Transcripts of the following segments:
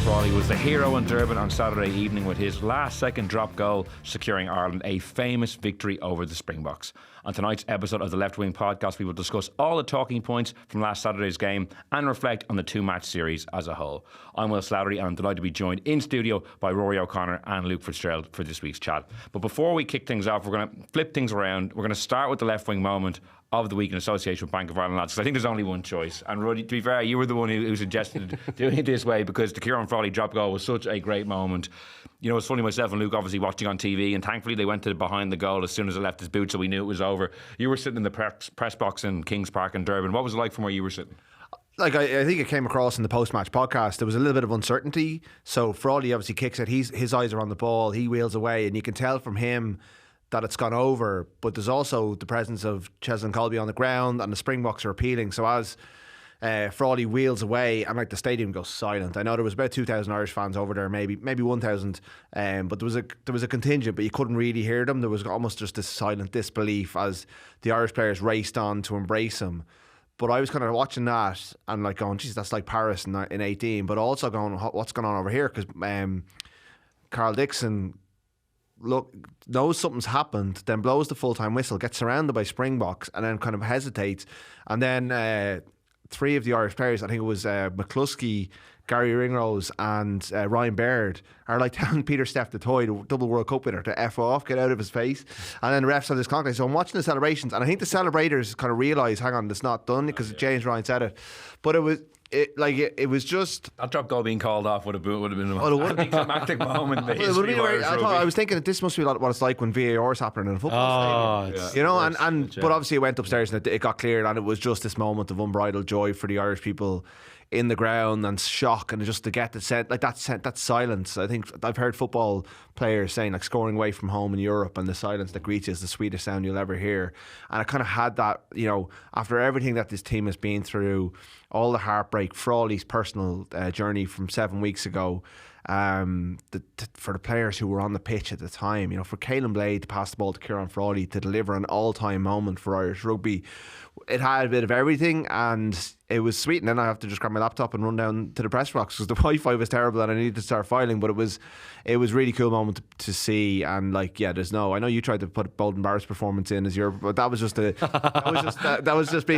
Frawley was the hero in Durban on Saturday evening with his last-second drop goal, securing Ireland a famous victory over the Springboks. On tonight's episode of the Left Wing podcast, we will discuss all the talking points from last Saturday's game and reflect on the two-match series as a whole. I'm Will Slattery, and I'm delighted to be joined in studio by Ruaidhri O'Connor and Luke Fitzgerald for this week's chat. But before we kick things off, we're going to flip things around. We're going to start with the left wing moment of the week in association with Bank of Ireland lads, because I think there's only one choice. And Rudy, to be fair, you were the one who suggested doing it this way, because the Ciaran Frawley drop goal was such a great moment. You know, it's funny, myself and Luke obviously watching on TV, and thankfully they went to behind the goal as soon as it left his boot, so we knew it was over. You were sitting in the press box in Kings Park in Durban. What was it like from where you were sitting? Like, I think it came across in the post-match podcast. There was a little bit of uncertainty. So Frawley obviously kicks it. His eyes are on the ball. He wheels away, and you can tell from him that it's gone over. But there's also the presence of Cheslin Colby on the ground, and the Springboks are appealing. So as Frawley wheels away, and like the stadium goes silent. I know there was about 2,000 Irish fans over there, maybe 1,000, but there was a contingent, but you couldn't really hear them. There was almost just this silent disbelief as the Irish players raced on to embrace him. But I was kind of watching that and like going, geez, that's like Paris in 18. But also going, what's going on over here? Because Carl Dixon knows something's happened, then blows the full-time whistle, gets surrounded by Springboks, and then kind of hesitates. And then three of the Irish players, I think it was McCluskey, Gary Ringrose and Ryan Baird, are like telling Peter Steph the Toy, the double World Cup winner, to F off, get out of his face. And then the refs have this contact. So I'm watching the celebrations, and I think the celebrators kind of realise, hang on, it's not done, because James Ryan said it. But it was just that drop goal being called off would have been a big climactic moment in the history of Irish rugby. I was thinking that this must be what it's like when VAR is happening in a football stadium. You know, but obviously it went upstairs and it got cleared, and it was just this moment of unbridled joy for the Irish people in the ground, and shock, and just to get that silence. I think I've heard football players saying, like, scoring away from home in Europe, and the silence that greets you is the sweetest sound you'll ever hear. And I kind of had that, you know, after everything that this team has been through, all the heartbreak, Frawley's personal journey from 7 weeks ago, for the players who were on the pitch at the time, you know, for Caelan Blade to pass the ball to Ciaran Frawley to deliver an all-time moment for Irish rugby, it had a bit of everything, and it was sweet. And then I have to just grab my laptop and run down to the press box because the Wi-Fi was terrible and I needed to start filing. But it was a really cool moment to see. And like, yeah, I know you tried to put Bolden Barrett's performance in as your, but that was just being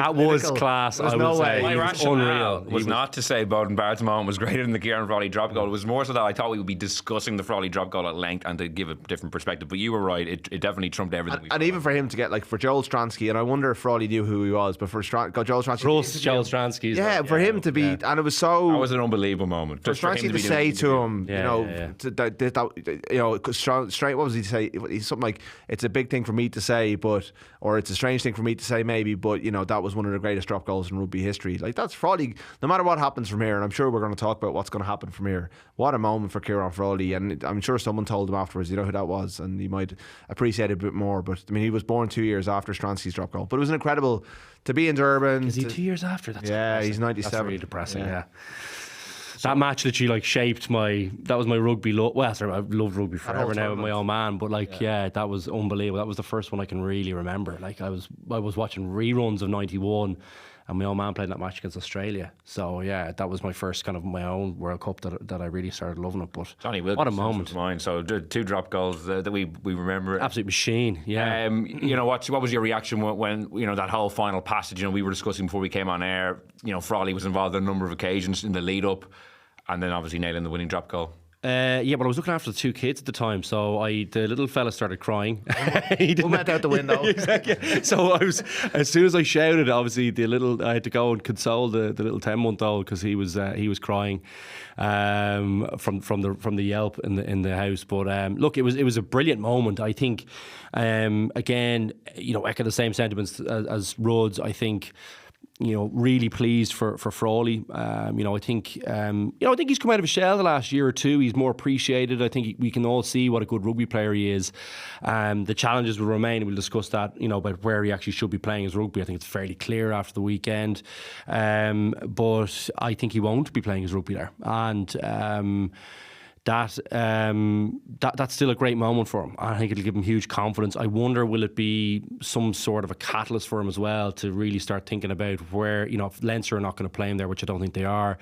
that was class. There's no way. My rationale was not to say Bolden Barrett's moment was greater than the Ciaran Frawley drop goal. It was more so that I thought we would be discussing the Frawley drop goal at length and to give a different perspective. But you were right, it definitely trumped everything. And even for him to get, like, for Joel Stransky, and I wonder if Frawley knew who he was, but for Joel Stransky, Joel Stransky, yeah, for him to be, and it was so. That was an unbelievable moment. For Stransky to say to him, what was he to say? He's something like, it's a big thing for me to say, or it's a strange thing for me to say, maybe, but you know, that was one of the greatest drop goals in rugby history. Like, that's Frawley. No matter what happens from here, and I'm sure we're going to talk about what's going to happen from here. What a moment for Ciaran Frawley, and I'm sure someone told him afterwards, you know who that was, and he might appreciate it a bit more. But I mean, he was born 2 years after Stransky's drop goal, but it was an incredible to be in Durban. Is he 2 years after? That's depressing. He's 97. That's really depressing. Yeah. That match literally like shaped that was my rugby love. Well, sorry, I've loved rugby forever now with my old man, but like, yeah, that was unbelievable. That was the first one I can really remember. Like, I was watching reruns of 91, and my old man played that match against Australia. So yeah, that was my first kind of my own World Cup that I really started loving it. But Johnny what a moment! Mine. So two drop goals that we remember. Absolute machine. Yeah. You know, what was your reaction when you know that whole final passage? You know, we were discussing before we came on air. You know, Frawley was involved on a number of occasions in the lead up, and then obviously nailing the winning drop goal. Yeah, but I was looking after the two kids at the time, so the little fella started crying. He went out the window. Exactly. So as soon as I shouted, obviously I had to go and console the little 10-month-old because he was crying from the yelp in the house. But look, it was a brilliant moment. I think again, you know, echo the same sentiments as Rhodes. I think, you know, really pleased for Frawley. You know, I think he's come out of his shell the last year or two. He's more appreciated. I think we can all see what a good rugby player he is. The challenges will remain. We'll discuss that, you know, about where he actually should be playing his rugby. I think it's fairly clear after the weekend. But I think he won't be playing his rugby there. And that's still a great moment for him. I think it'll give him huge confidence. I wonder, will it be some sort of a catalyst for him as well to really start thinking about where, if Leinster are not going to play him there, which I don't think they are,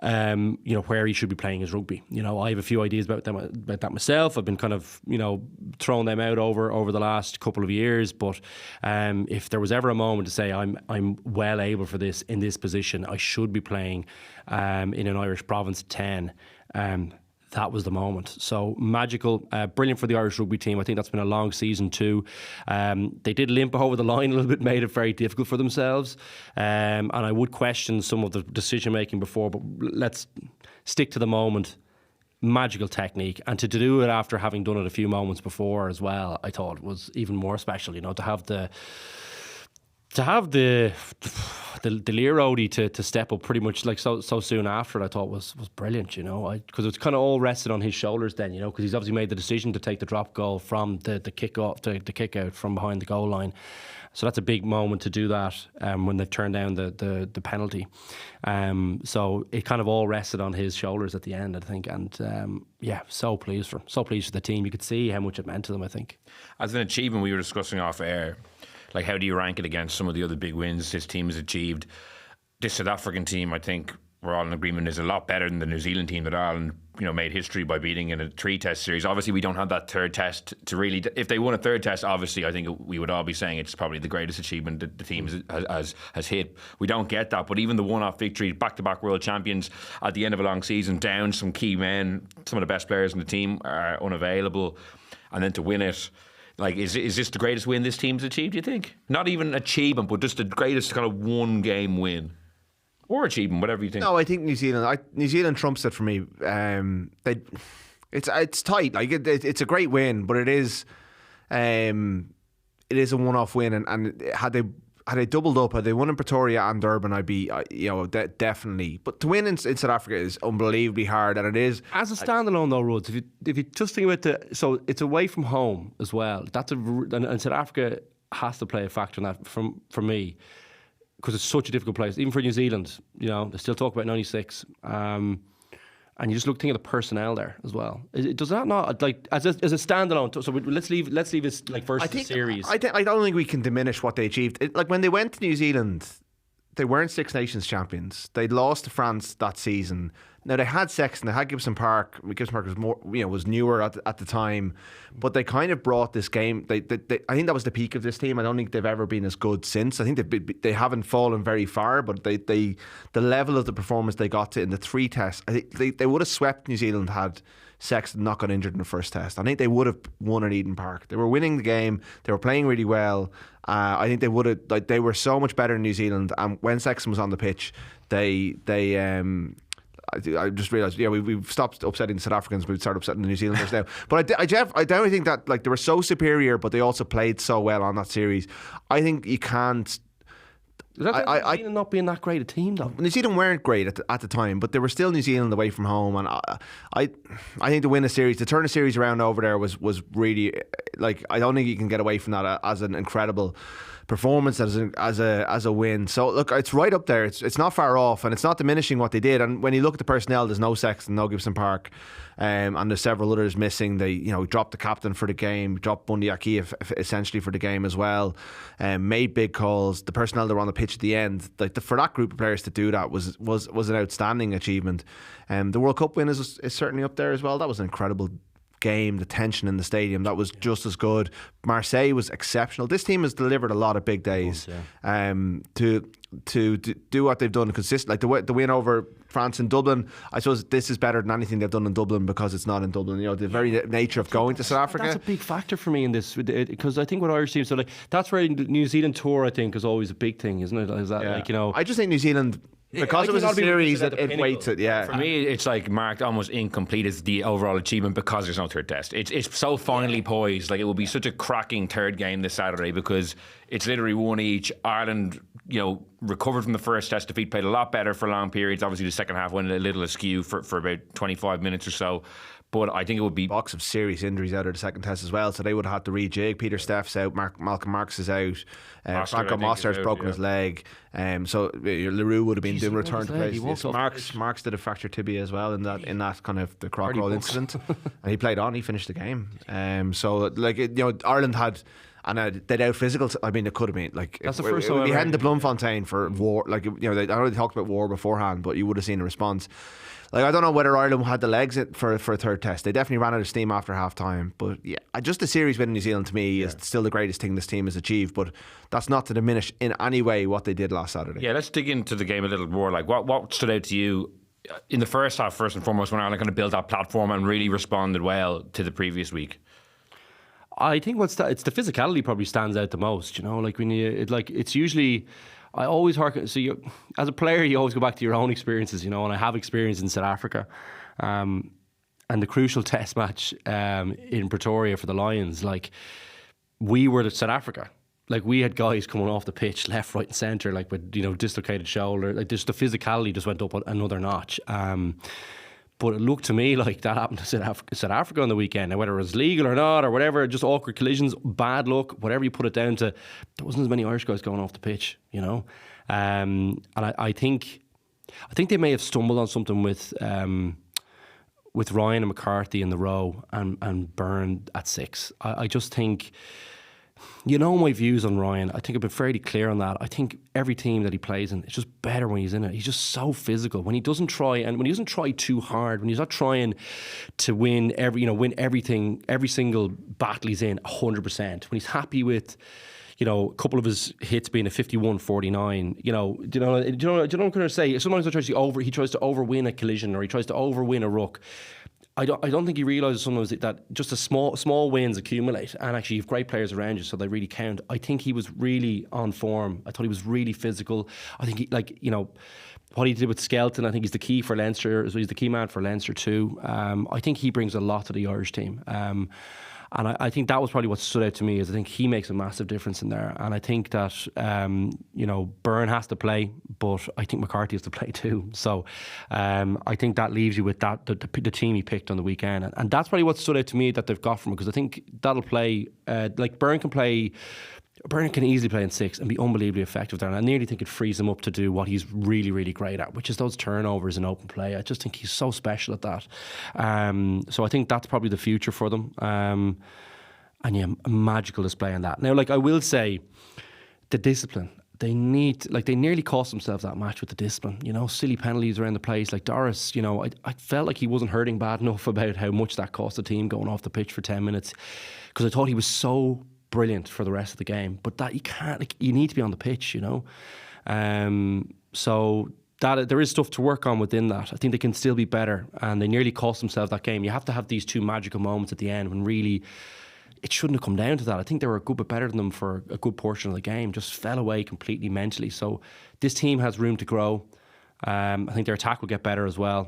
where he should be playing his rugby. I have a few ideas about that myself. I've been kind of, throwing them out over the last couple of years. But if there was ever a moment to say I'm well able for this in this position, I should be playing in an Irish province 10. That was the moment. So magical, brilliant for the Irish rugby team. I think that's been a long season too. They did limp over the line a little bit, made it very difficult for themselves. And I would question some of the decision making before, but let's stick to the moment. Magical technique, and to do it after having done it a few moments before as well, I thought was even more special. To have the Lear roadie to step up pretty much like so soon after it, I thought was brilliant. Because it's kind of all rested on his shoulders then. Because he's obviously made the decision to take the drop goal from the kick off, the kick out from behind the goal line. So that's a big moment to do that when they've turned down the penalty. So it kind of all rested on his shoulders at the end, I think. And so pleased for him. So pleased for the team. You could see how much it meant to them, I think. As an achievement, we were discussing off air, like how do you rank it against some of the other big wins his team has achieved? This South African team, I think we're all in agreement, is a lot better than the New Zealand team that Ireland made history by beating in a 3-test series. Obviously, we don't have that third test to really. If they won a third test, obviously, I think we would all be saying it's probably the greatest achievement that the team has hit. We don't get that, but even the one-off victory, back-to-back world champions at the end of a long season, down some key men, some of the best players in the team are unavailable, and then to win it. Like, is this the greatest win this team's achieved, do you think? Not even achievement, but just the greatest kind of one-game win. Or achievement, whatever you think. No, I think New Zealand trumps it for me. It's tight. Like it's a great win, but it is a one-off win. And had they doubled up, had they won in Pretoria and Durban, I'd be definitely. But to win in South Africa is unbelievably hard, and it is as a standalone though, Rhodes. If you just think about so it's away from home as well. And South Africa has to play a factor in that for me. Because it's such a difficult place, even for New Zealand. They still talk about 96, and you just think of the personnel there as well. Does that not, like, as a standalone? So let's leave this like versus series. I don't think we can diminish what they achieved. Like when they went to New Zealand, they weren't Six Nations champions. They'd lost to France that season. Now they had Sexton, they had Gibson Park. Gibson Park was more, was newer at the time, but they kind of brought this game. I think that was the peak of this team. I don't think they've ever been as good since. I think they haven't fallen very far, but the level of the performance they got to in the 3 tests, I think they would have swept New Zealand had Sexton not got injured in the first test. I think they would have won at Eden Park. They were winning the game. They were playing really well. I think they would have. They were so much better in New Zealand. And when Sexton was on the pitch, I just realised, we've stopped upsetting the South Africans, we've started upsetting the New Zealanders now. But I definitely think that they were so superior, but they also played so well on that series. I think you can't. New Zealand not being that great a team though. New Zealand weren't great at the time, but they were still New Zealand away from home, and I think to win a series, to turn a series around over there was really, like, I don't think you can get away from that as an incredible performance, as a win. So look, it's right up there. It's not far off, and it's not diminishing what they did. And when you look at the personnel, there's no Sexton, no Gibson Park, and there's several others missing. They dropped the captain for the game, dropped Bundy Aki essentially for the game as well, made big calls. The personnel that were on the pitch at the end, for that group of players to do that was an outstanding achievement. The World Cup win is certainly up there as well. That was an incredible game. The tension in the stadium, that was just as good. Marseille was exceptional. This team has delivered a lot of big days. To do what they've done consistently, like the win over France in Dublin. I suppose this is better than anything they've done in Dublin because it's not in Dublin. The very nature of going to South Africa. That's a big factor for me in this, because I think what Irish teams, so like that's where the New Zealand tour, I think, is always a big thing, isn't it? Is that I just think New Zealand, because it was a series, it weights it. Yeah, for me, it's like marked almost incomplete as the overall achievement because there's no third test. It's so finely poised. Like, it will be such a cracking third game this Saturday because it's literally one each. Ireland recovered from the first test defeat, played a lot better for long periods. Obviously, the second half went a little askew for about 25 minutes or so. But I think it would be... Box of serious injuries out of the second test as well, so they would have had to rejig. Peter Steff's out, Malcolm Marx is out, Franco Moster's broken his leg, so LaRue would have been doing return to play. Marx did a fractured tibia as well in that kind of the croc roll incident, and he played on. He finished the game. So Ireland had. And they'd out physical. I mean, it could have been like that's the first time we heading to Bloemfontein for war. Like I know they talked about war beforehand, but you would have seen a response. Like I don't know whether Ireland had the legs for a third test. They definitely ran out of steam after half time. But yeah, just the series win in New Zealand to me is still the greatest thing this team has achieved. But that's not to diminish in any way what they did last Saturday. Yeah, let's dig into the game a little more. Like what stood out to you in the first half, first and foremost, when Ireland kind of built that platform and really responded well to the previous week? I think it's the physicality probably stands out the most. Like when it's usually. I always hearken. So as a player, you always go back to your own experiences. And I have experience in South Africa, and the crucial test match in Pretoria for the Lions. Like we were South Africa. Like we had guys coming off the pitch, left, right, and centre, like with dislocated shoulder. Like just the physicality just went up another notch. But it looked to me like that happened to South Africa on the weekend. Now, whether it was legal or not or whatever, just awkward collisions, bad luck, whatever you put it down to, there wasn't as many Irish guys going off the pitch, And I think they may have stumbled on something with Ryan and McCarthy in the row and Byrne at 6. I just think... my views on Ryan. I think I've been fairly clear on that. I think every team that he plays in, it's just better when he's in it. He's just so physical. When he doesn't try, and when he doesn't try too hard, when he's not trying to win everything, every single battle he's in 100%. When he's happy with, a couple of his hits being a 51-49. Do you know what I'm going to say? Sometimes he tries to overwin a collision, or he tries to overwin a ruck. I don't think he realises sometimes that just a small wins accumulate, and actually you have great players around you, so they really count. I think he was really on form. I thought he was really physical. I think what he did with Skelton, I think he's the key for Leinster. So he's the key man for Leinster too. I think he brings a lot to the Irish team. And I think that was probably what stood out to me, is I think he makes a massive difference in there. And I think that, Byrne has to play, but I think McCarthy has to play too. So I think that leaves you with the team he picked on the weekend. And that's probably what stood out to me that they've got from it, because I think that'll play, Byrne can easily play in 6 and be unbelievably effective there. And I nearly think it frees him up to do what he's really, really great at, which is those turnovers in open play. I just think he's so special at that. So I think that's probably the future for them. And yeah, a magical display on that. Now, I will say, the discipline. They nearly cost themselves that match with the discipline. Silly penalties around the place. Like Doris, I felt like he wasn't hurting bad enough about how much that cost the team going off the pitch for 10 minutes. Because I thought he was so brilliant for the rest of the game, but that you can't. You need to be on the pitch, So that there is stuff to work on within that. I think they can still be better, and they nearly cost themselves that game. You have to have these two magical moments at the end when really it shouldn't have come down to that. I think they were a good bit better than them for a good portion of the game. Just fell away completely mentally. So this team has room to grow. I think their attack will get better as well,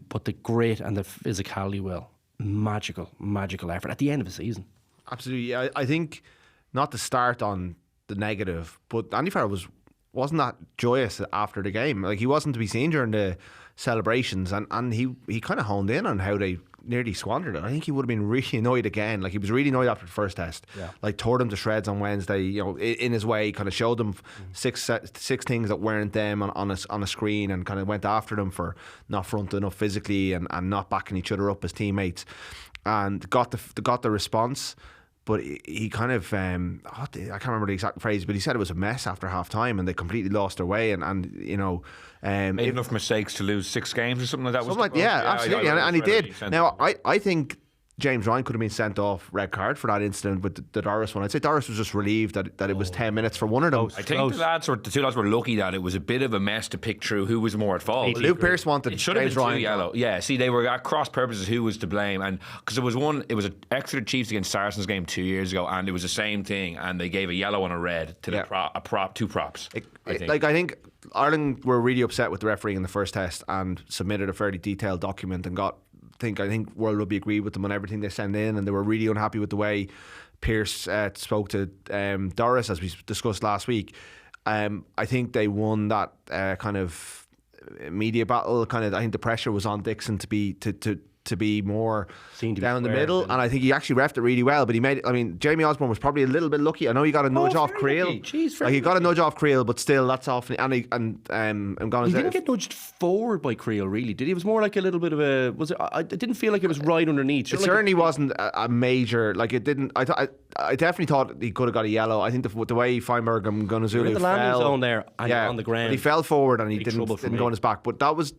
but the grit and the physicality will. Magical effort at the end of the season. Absolutely. I think, not to start on the negative, but Andy Farrell wasn't that joyous after the game. Like, he wasn't to be seen during the celebrations, and he kind of honed in on how they nearly squandered it. I think he would have been really annoyed again. Like, he was really annoyed after the first test. Yeah. Like, tore them to shreds on Wednesday, in his way, kind of showed them six things that weren't them on a screen, and kind of went after them for not fronting up physically and not backing each other up as teammates, and got the response. But he kind of, I can't remember the exact phrase, but he said it was a mess after half time and they completely lost their way. Made enough mistakes to lose 6 games or something like that. Absolutely. And he did. Now, I think James Ryan could have been sent off red card for that incident with the Doris one. I'd say Doris was just relieved that it was 10 minutes for one of them. I think the two lads were lucky that it was a bit of a mess to pick through who was more at fault. Luke Pearce wanted it should have James been Ryan yellow. Yeah, see, they were at cross purposes who was to blame, and because it was an Exeter Chiefs against Saracens game 2 years ago, and it was the same thing, and they gave a yellow and a red to two props. I think Ireland were really upset with the refereeing in the first test and submitted a fairly detailed document and I think World Rugby agreed with them on everything they sent in, and they were really unhappy with the way Pearce spoke to Doris, as we discussed last week. I think they won that kind of media battle. I think the pressure was on Dixon to be more down the middle, and I think he actually refed it really well. But he made it. I mean, Jamie Osborne was probably a little bit lucky. I know he got a nudge off Creel. He got a nudge off Creel, but still, that's off. And he didn't get nudged forward by Creel, really, did he? It was more like a little bit of a. Was it? I didn't feel like it was right underneath. It certainly wasn't a major. Like it didn't. I definitely thought he could have got a yellow. I think the way Feinberg and Gunazulu the landing zone there, and on the ground, he fell forward and he didn't go on his back. But that was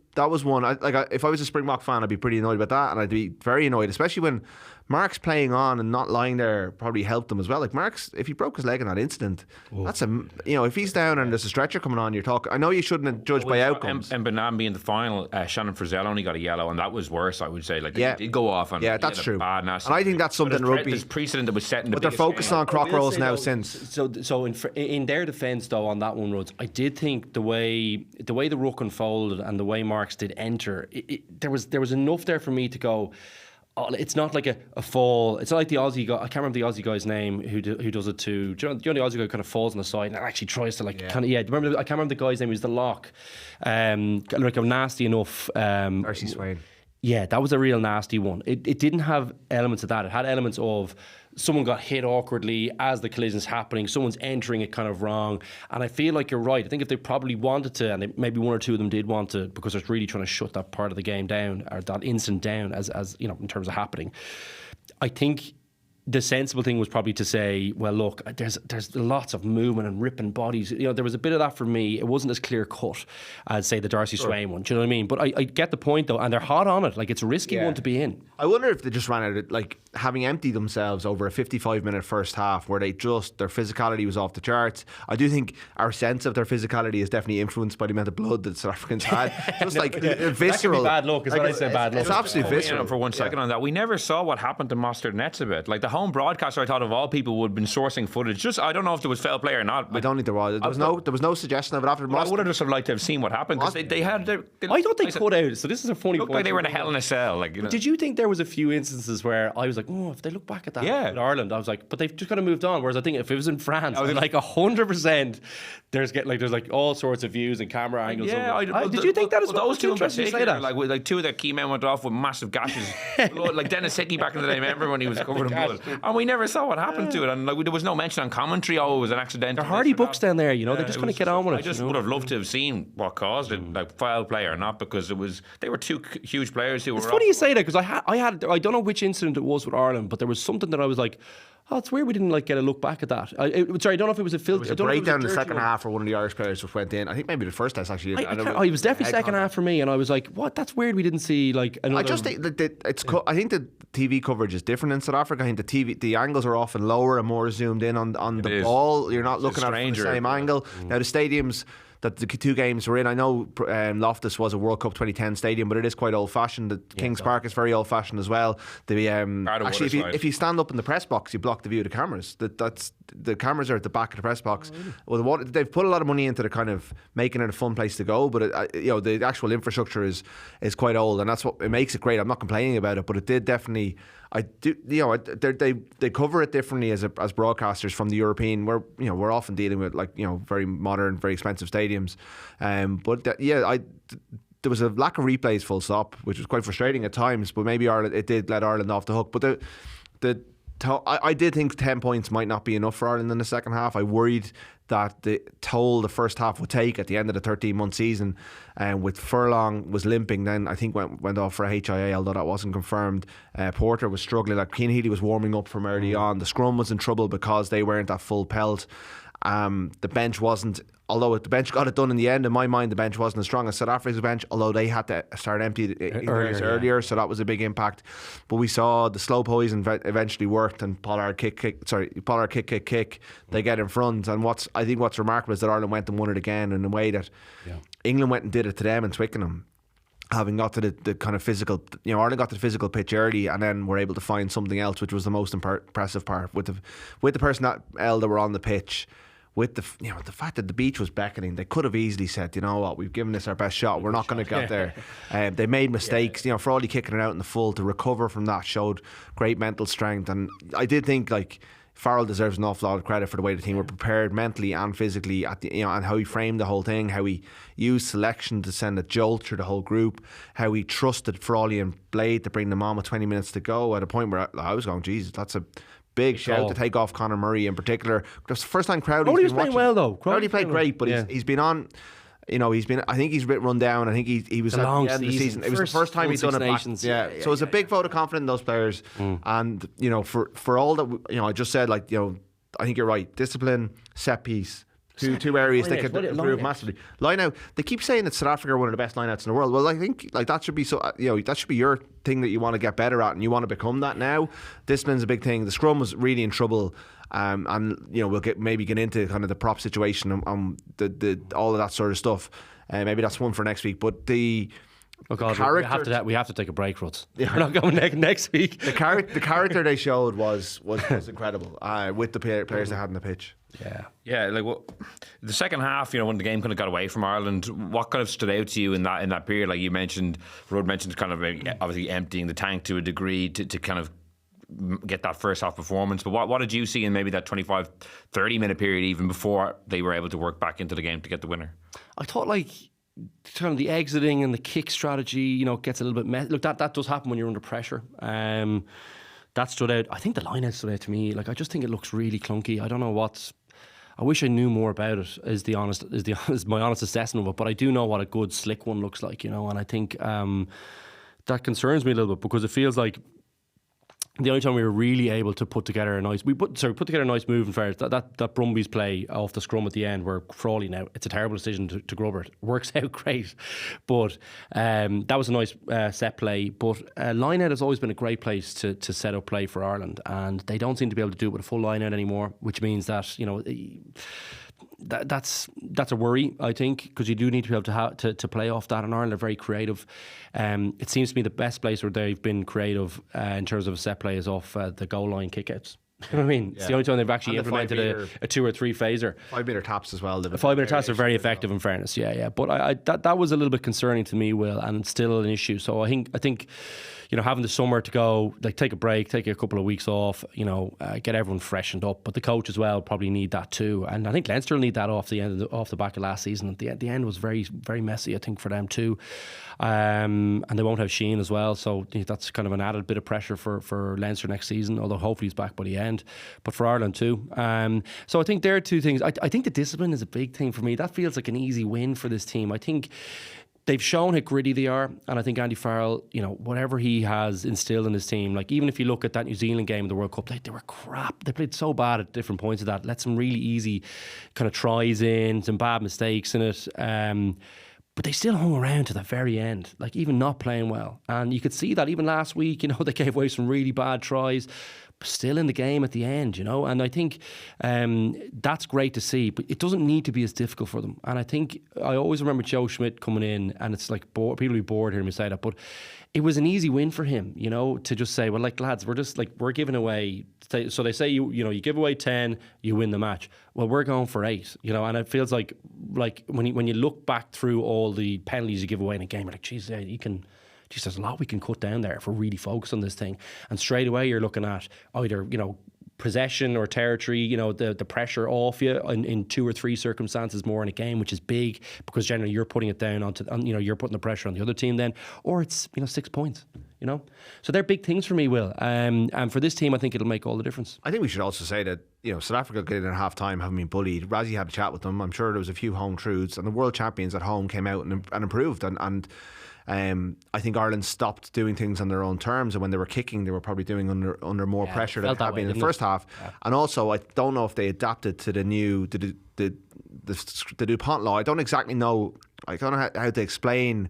one. If I was a Springbok fan, I'd be pretty annoyed about that, and I'd be very annoyed, especially when Mark's playing on and not lying there probably helped him as well. Like Mark's, if he broke his leg in that incident, that's if he's down and there's a stretcher coming on, you're talking. I know you shouldn't have judged by outcomes. And Benambi in the final, Shannon Frizzell only got a yellow, and that was worse. I would say, he did go off, and that's true. Bad, nasty, and I think that's something rugby. There's precedent that was set in the. But they're focused on croc rolls now since. So in their defence though, on that one, Rhodes, I did think the way the ruck unfolded and the way Marks did enter, there was enough there for me to go. Oh, it's not like a fall. It's not like the Aussie guy. I can't remember the Aussie guy's name who does it too. Do you know the Aussie guy kind of falls on the side and actually tries to I can't remember the guy's name. He was the lock. Like a nasty enough. Darcy Swain. Yeah, that was a real nasty one. It didn't have elements of that. It had elements of someone got hit awkwardly as the collision's happening. Someone's entering it kind of wrong. And I feel like you're right. I think if they probably wanted to, and maybe one or two of them did want to, because they're really trying to shut that part of the game down, or that incident down as in terms of happening. I think the sensible thing was probably to say, well, look, there's lots of movement and ripping bodies. There was a bit of that for me. It wasn't as clear cut as, say, the Darcy Swain one. Do you know what I mean? But I get the point, though, and they're hot on it. Like, it's a risky one to be in. I wonder if they just ran out of, having emptied themselves over a 55-minute first half where their physicality was off the charts. I do think our sense of their physicality is definitely influenced by the amount of blood that South Africans had. Just visceral. That could be bad luck, is what I said, bad luck. It's absolutely visceral. For 1 second on that, we never saw what happened to Mostert Netsabit. Like, the home broadcaster, I thought of all people, would have been sourcing footage. Just, I don't know if there was foul play or not. I don't think there was. There was no suggestion of it after Mostert. I would have just liked to have seen what happened, because they had. I thought they cut out. So this is a funny point. Looked like they were in a hell in a cell. Did you think there was a few instances where I was like, if they look back at that in Ireland, I was like, but they've just kind of moved on. Whereas I think if it was in France, 100%, there's all sorts of views and camera angles. Did you think that as well? Those two in particular, like two of their key men went off with massive gashes, like Dennis Hickey back in the day. Remember when he was covered in blood? And we never saw what happened to it. And there was no mention on commentary. It was an accidental. They're hardy bucks down there. They're just going to get on with it. I just would have loved to have seen what caused it, like foul play or not, because they were two huge players who were. It's funny you say that, because I don't know which incident it was with Ireland, but there was something that I was like, it's weird we didn't get a look back at that. I don't know if it was a filter. It was a breakdown in the second half for one of the Irish players just went in. I think maybe the first test actually. It was definitely second half for me, and I was like, what? That's weird we didn't see another. I just think that I think the TV coverage is different in South Africa. I think the angles are often lower and more zoomed in on the ball. You're not looking at it from the same angle. Now the stadiums that the two games were in, I know Loftus was a World Cup 2010 stadium, but it is quite old fashioned. The Kings Park is very old fashioned as well. Actually, if you stand up in the press box, you block the view of the cameras. That's the cameras are at the back of the press box. Well, they've put a lot of money into the kind of making it a fun place to go, but the actual infrastructure is quite old, and that's what it makes it great. I'm not complaining about it, but it did definitely. They cover it differently as broadcasters from the European. We're often dealing with very modern, very expensive stadiums, there was a lack of replays, full stop, which was quite frustrating at times. But maybe it did let Ireland off the hook. But I did think 10 points might not be enough for Ireland in the second half. I worried that the toll the first half would take at the end of the 13-month season, with Furlong was limping, then I think went off for a HIA, although that wasn't confirmed. Porter was struggling. Like Cian Healy was warming up from early on. The scrum was in trouble because they weren't at full pelt. The bench wasn't, although the bench got it done in the end. In my mind, the bench wasn't as strong as South Africa's bench, although they had to start empty earlier, so that was a big impact. But we saw the slow poison eventually worked, and Pollard kick. They get in front, and what's remarkable is that Ireland went and won it again in a way that England went and did it to them in Twickenham. Having got to the kind of physical, Ireland got to the physical pitch early, and then were able to find something else, which was the most impressive part with the personnel that were on the pitch. With the fact that the beach was beckoning, they could have easily said, you know what, we've given this our best shot, we're not going to get there. They made mistakes. Frawley kicking it out in the full to recover from that showed great mental strength, and I did think Farrell deserves an awful lot of credit for the way the team were prepared mentally and physically and how he framed the whole thing, how he used selection to send a jolt through the whole group, how he trusted Frawley and Blade to bring them on with 20 minutes to go at a point where I was going, Jesus, that's a big shout to take off Conor Murray in particular. That's the first time Crowley's Crowley's playing well though. Crowley played great, but he's been on. I think he's a bit run down. I think he was at the end of the season. It was the first time he'd done it back. So it's a big vote of confidence in those players. And, for all that, I just said, I think you're right. Discipline, set piece, two areas they could improve massively. Line out, they keep saying that South Africa are one of the best line outs in the world. Well, I think that should be that should be your thing that you want to get better at and you want to become that now. Discipline's a big thing. The scrum was really in trouble. And we'll maybe get into kind of the prop situation and the all of that sort of stuff. Maybe that's one for next week. But the character, we have to take a break, Ruts. Yeah. We're not going next week. The character they showed was incredible with the players they had on the pitch. Yeah. The second half, when the game kind of got away from Ireland, what kind of stood out to you in that period? Like you mentioned, Rudd mentioned kind of obviously emptying the tank to a degree to kind of get that first half performance, but what did you see in maybe that 25-30 minute period even before they were able to work back into the game to get the winner? I thought kind of the exiting and the kick strategy gets a little bit messy. Look, that does happen when you're under pressure. That stood out. I think the line out stood out to me. I just think it looks really clunky. I don't know I wish I knew more about it. Is my honest assessment of it. But I do know what a good slick one looks like. And I think that concerns me a little bit because it feels like the only time we were really able to put together a nice move in fairness, that Brumbies play off the scrum at the end where Frawley, now it's a terrible decision to grub it, works out great, but that was a nice set play. But line out has always been a great place to set up play for Ireland, and they don't seem to be able to do it with a full line out anymore, which means that that's a worry, I think, because you do need to be able to play off that, and Ireland are very creative. It seems to me the best place where they've been creative in terms of a set play is off the goal line kickouts. You know what I mean? Yeah. It's the only time they've actually implemented a 2 or 3 phaser. 5 metre taps as well. 5 metre taps are very effective in fairness, yeah. But that was a little bit concerning to me, Will, and still an issue. So I think having the summer to go, take a break, take a couple of weeks off, get everyone freshened up. But the coach as well probably need that too. And I think Leinster will need that off the back of last season. At the end was very, very messy, I think, for them too. And they won't have Sheen as well, so that's kind of an added bit of pressure for Leinster next season, although hopefully he's back by the end, but for Ireland too. So I think there are two things. I think the discipline is a big thing for me. That feels like an easy win for this team. I think they've shown how gritty they are, and I think Andy Farrell, whatever he has instilled in his team, even if you look at that New Zealand game in the World Cup, they were crap. They played so bad at different points of that. Let some really easy kind of tries in, some bad mistakes in it. But they still hung around to the very end, even not playing well. And you could see that even last week, they gave away some really bad tries, but still in the game at the end, And I think that's great to see, but it doesn't need to be as difficult for them. And I think I always remember Joe Schmidt coming in, and it's people will be bored hearing me say that, but it was an easy win for him, to just say, well, lads, we're giving away. So they say you give away 10, you win the match. Well, we're going for 8, and it feels like when you look back through all the penalties you give away in a game, you're like, geez, yeah, there's a lot we can cut down there if we're really focused on this thing. And straight away you're looking at either possession or territory, the pressure off you in 2 or 3 circumstances more in a game, which is big because generally you're putting it down you're putting the pressure on the other team then, or it's 6 points. So they're big things for me, Will. And for this team, I think it'll make all the difference. I think we should also say that South Africa getting in at half time, having been bullied. Razzie had a chat with them. I'm sure there was a few home truths, and the world champions at home came out and improved. And I think Ireland stopped doing things on their own terms, and when they were kicking, they were probably doing under more pressure than they had been in the first half. Yeah. And also, I don't know if they adapted to the new the DuPont law. I don't exactly know. I don't know how to explain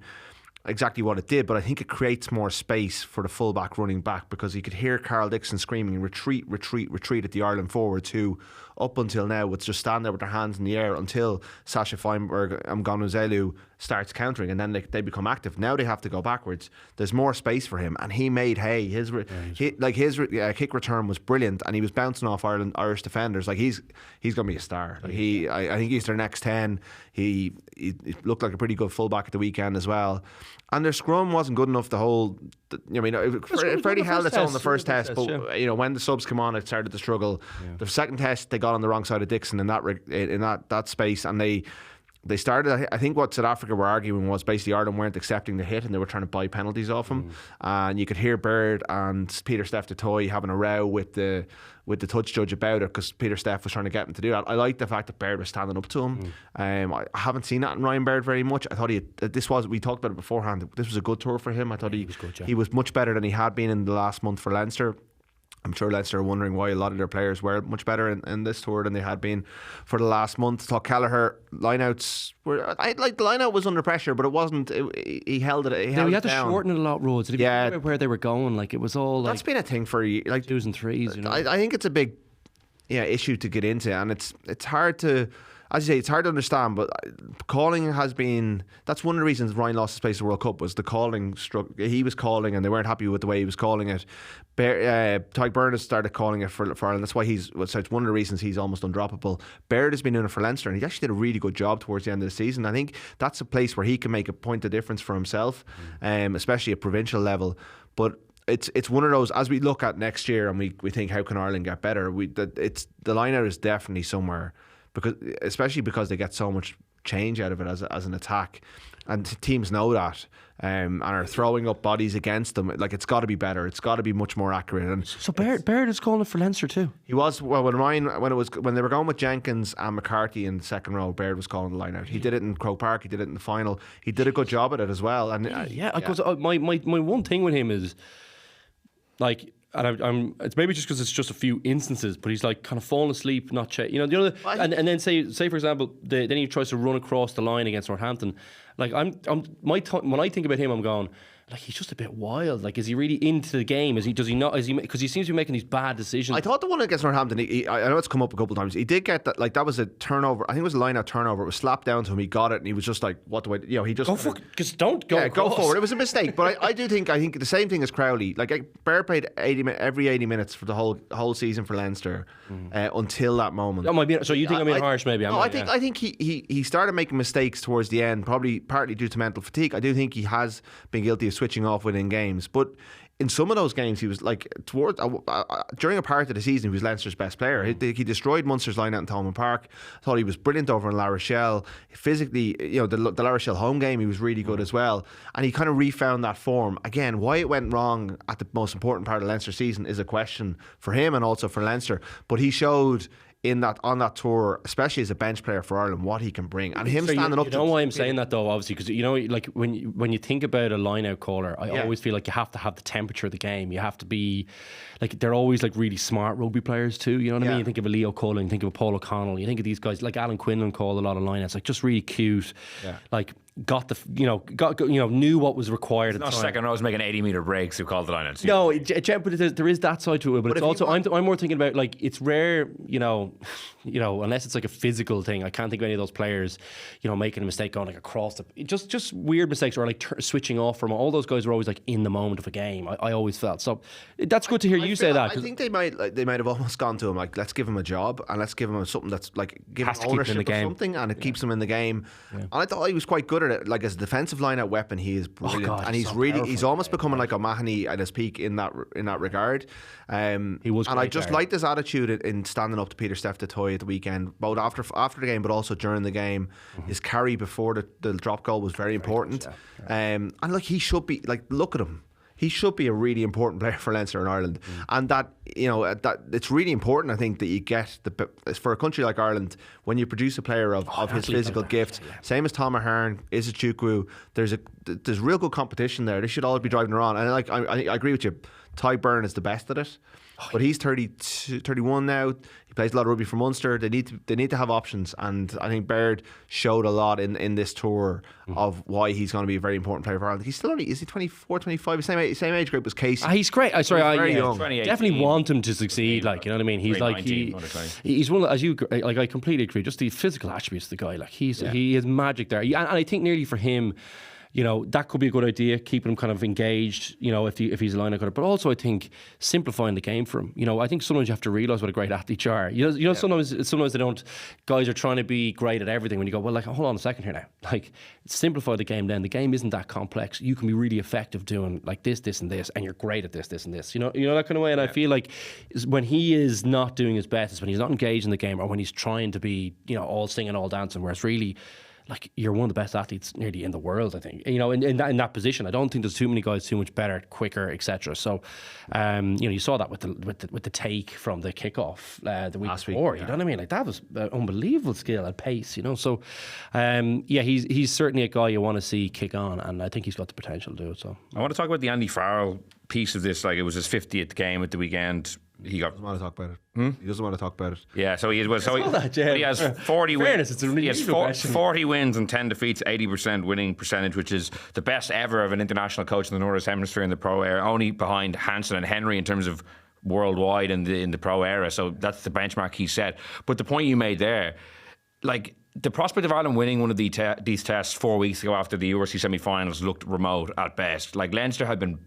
exactly what it did, but I think it creates more space for the fullback running back, because you could hear Carl Dixon screaming retreat at the Ireland forwards, who up until now would just stand there with their hands in the air until Sasha Feinberg and Gonzalez starts countering, and then they become active. Now they have to go backwards. There's more space for him, and he made hay. His kick return was brilliant, and he was bouncing off Irish defenders. Like he's going to be a star. Like I think he's their next 10. He looked like a pretty good fullback at the weekend as well. And their scrum wasn't good enough to hold. Freddie held its own the first test, but when the subs came on, it started to struggle. The second test, they got on the wrong side of Dixon in that space, and they started. I think what South Africa were arguing was basically Ireland weren't accepting the hit, and they were trying to buy penalties off him. And you could hear Baird and Peter Steph Toy having a row with the touch judge about it, because Peter Steph was trying to get him to do that. I like the fact that Baird was standing up to him. I haven't seen that in Ryan Baird very much. I thought we talked about it beforehand. This was a good tour for him. I thought he was much better than he had been in the last month for Leinster. I'm sure Leinster are wondering why a lot of their players were much better in this tour than they had been for the last month. I thought Kelleher lineouts were. The lineout was under pressure, but it wasn't. He held it. He had to shorten it a lot, Roads. Yeah, where they were going, like it was all. That's been a thing for like 2s and 3s. I think it's a big issue to get into, and it's hard to. As you say, it's hard to understand, but calling has been. That's one of the reasons Ryan lost his place at the World Cup, was the calling. He was calling, and they weren't happy with the way he was calling it. Tyke Byrne started calling it for Ireland. That's why it's one of the reasons he's almost undroppable. Baird has been doing it for Leinster, and he actually did a really good job towards the end of the season. I think that's a place where he can make a point of difference for himself, especially at provincial level. But it's one of those, as we look at next year and we think, how can Ireland get better? The line-out is definitely somewhere. Especially because they get so much change out of it as an attack, and teams know that, and are throwing up bodies against them. Like, it's got to be better. It's got to be much more accurate. And so Baird is calling it for Leinster too. He was when they were going with Jenkins and McCarthy in the second row. Baird was calling the line out. He did it in Croke Park. He did it in the final. He did a good job at it as well. And because my one thing with him is like. And it's maybe just because it's just a few instances, but he's like kind of falling asleep, not and then say for example, then he tries to run across the line against Northampton. Like when I think about him, I'm going, like, he's just a bit wild. Like, is he really into the game? Does he not? Because he seems to be making these bad decisions. I thought the one against Northampton, I know it's come up a couple of times. He did get that. Like, that was a turnover. I think it was a line-out turnover. It was slapped down to him. He got it, and he was just like, "What do I?" He just don't go. Yeah, go forward. It was a mistake, but I think the same thing as Crowley. Like, Bear played every 80 minutes for the whole season for Leinster until that moment. That might be. So you think I'm being harsh? Maybe. I think he started making mistakes towards the end, probably partly due to mental fatigue. I do think he has been guilty of switching off within games, but in some of those games he was like during a part of the season he was Leinster's best player. He destroyed Munster's line out in Thomond Park. I thought he was brilliant over in La Rochelle. Physically, the La Rochelle home game he was really good as well, and he kind of refound that form again. Why it went wrong at the most important part of Leinster season is a question for him and also for Leinster, but he showed on that tour, especially as a bench player for Ireland, what he can bring. And him standing up. You know why I'm saying that though, obviously, because like when you think about a line-out caller, I always feel like you have to have the temperature of the game. You have to be like, they're always like really smart rugby players too. You know what I mean? You think of a Leo Cullen, think of a Paul O'Connell. You think of these guys like Alan Quinlan called a lot of line-outs, like just really cute. Like got knew what was required at the time. Second rows making 80-meter breaks who called the line-outs. No, but there is that side to it. But it's also I'm more thinking about, like, it's rare, unless it's like a physical thing. I can't think of any of those players, making a mistake going like across the just weird mistakes, or like switching off from. All those guys were always like in the moment of a game. I always felt so. That's good to hear you say that. I think they might have almost gone to him like, let's give him a job and let's give him something that's like give him ownership of something, and it keeps him in the game. And I thought he was quite good at it. Like, as a defensive line-out weapon, he is brilliant, and he's he's almost becoming like O'Mahony at his peak in that regard. He was, and I just liked his attitude in standing up to Peter Steph Toy at the weekend, both after the game, but also during the game. His carry before the drop goal was very important. And like, he should be like, look at him. He should be a really important player for Leinster and Ireland, and that it's really important. I think that you get for a country like Ireland, when you produce a player of his physical gift, same as Tom Ahern, Isachukwu, there's real good competition there. They should all be driving around, and I agree with you. Ty Byrne is the best at it. But he's 31 now. He plays a lot of rugby for Munster. They need to have options, and I think Baird showed a lot in this tour of why he's going to be a very important player for Ireland. He's still only, is he 24, 25? Same age group as Casey. He's great. I young. Definitely want him to succeed. Like, you know what I mean? He's like 19, he's one of, as you like. I completely agree. Just the physical attributes of the guy. Like he has magic there. And I think nearly for him, you know, that could be a good idea, keeping him kind of engaged, you know, if he's a line-out cutter. But also, I think simplifying the game for him. You know, I think sometimes you have to realise what a great athlete you are. You know, sometimes they don't. Guys are trying to be great at everything. When you go, well, like, hold on a second here now. Like, simplify the game. Then the game isn't that complex. You can be really effective doing like this, and this, and you're great at this, and this. You know that kind of way. And I feel like when he is not doing his best, is when he's not engaged in the game, or when he's trying to be, you know, all singing, all dancing. Whereas really, like, you're one of the best athletes nearly in the world, I think. You know, in that position, I don't think there's too many guys too much better, quicker, etc. So, you know, you saw that with the take from the kickoff the week before. You know what I mean? Like, that was unbelievable skill and pace. You know, so he's certainly a guy you want to see kick on, and I think he's got the potential to do it. So, I want to talk about the Andy Farrell piece of this. Like, it was his 50th game at the weekend. He doesn't want to talk about it. He doesn't want to talk about it. Yeah, so he has 40 wins. It's a really 40 wins and 10 defeats, 80% winning percentage, which is the best ever of an international coach in the Northern Hemisphere in the pro era, only behind Hansen and Henry in terms of worldwide in the pro era. So that's the benchmark he set. But the point you made there, like, the prospect of Ireland winning one of these tests 4 weeks ago after the URC semi-finals looked remote at best. Like, Leinster had been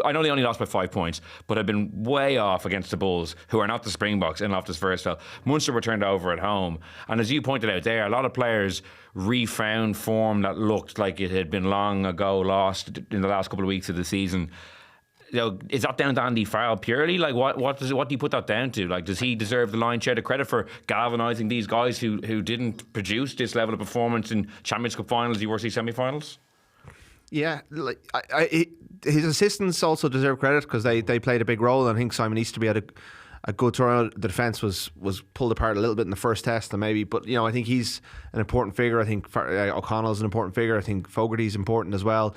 I know they only lost by 5 points, but had been way off against the Bulls, who are not the Springboks in Loftus Versfeld. Munster were turned over at home, and as you pointed out there, a lot of players refound form that looked like it had been long ago lost in the last couple of weeks of the season. You know, is that down to Andy Farrell purely? Like, what do you put that down to? Like, does he deserve the lion's share of credit for galvanising these guys who didn't produce this level of performance in Champions Cup finals, URC semi-finals? Yeah, like his assistants also deserve credit because they played a big role. And I think Simon Easterby had a good turn. The defence was pulled apart a little bit in the first test, and maybe, but you know, I think he's an important figure. I think O'Connell's an important figure. I think Fogarty's important as well.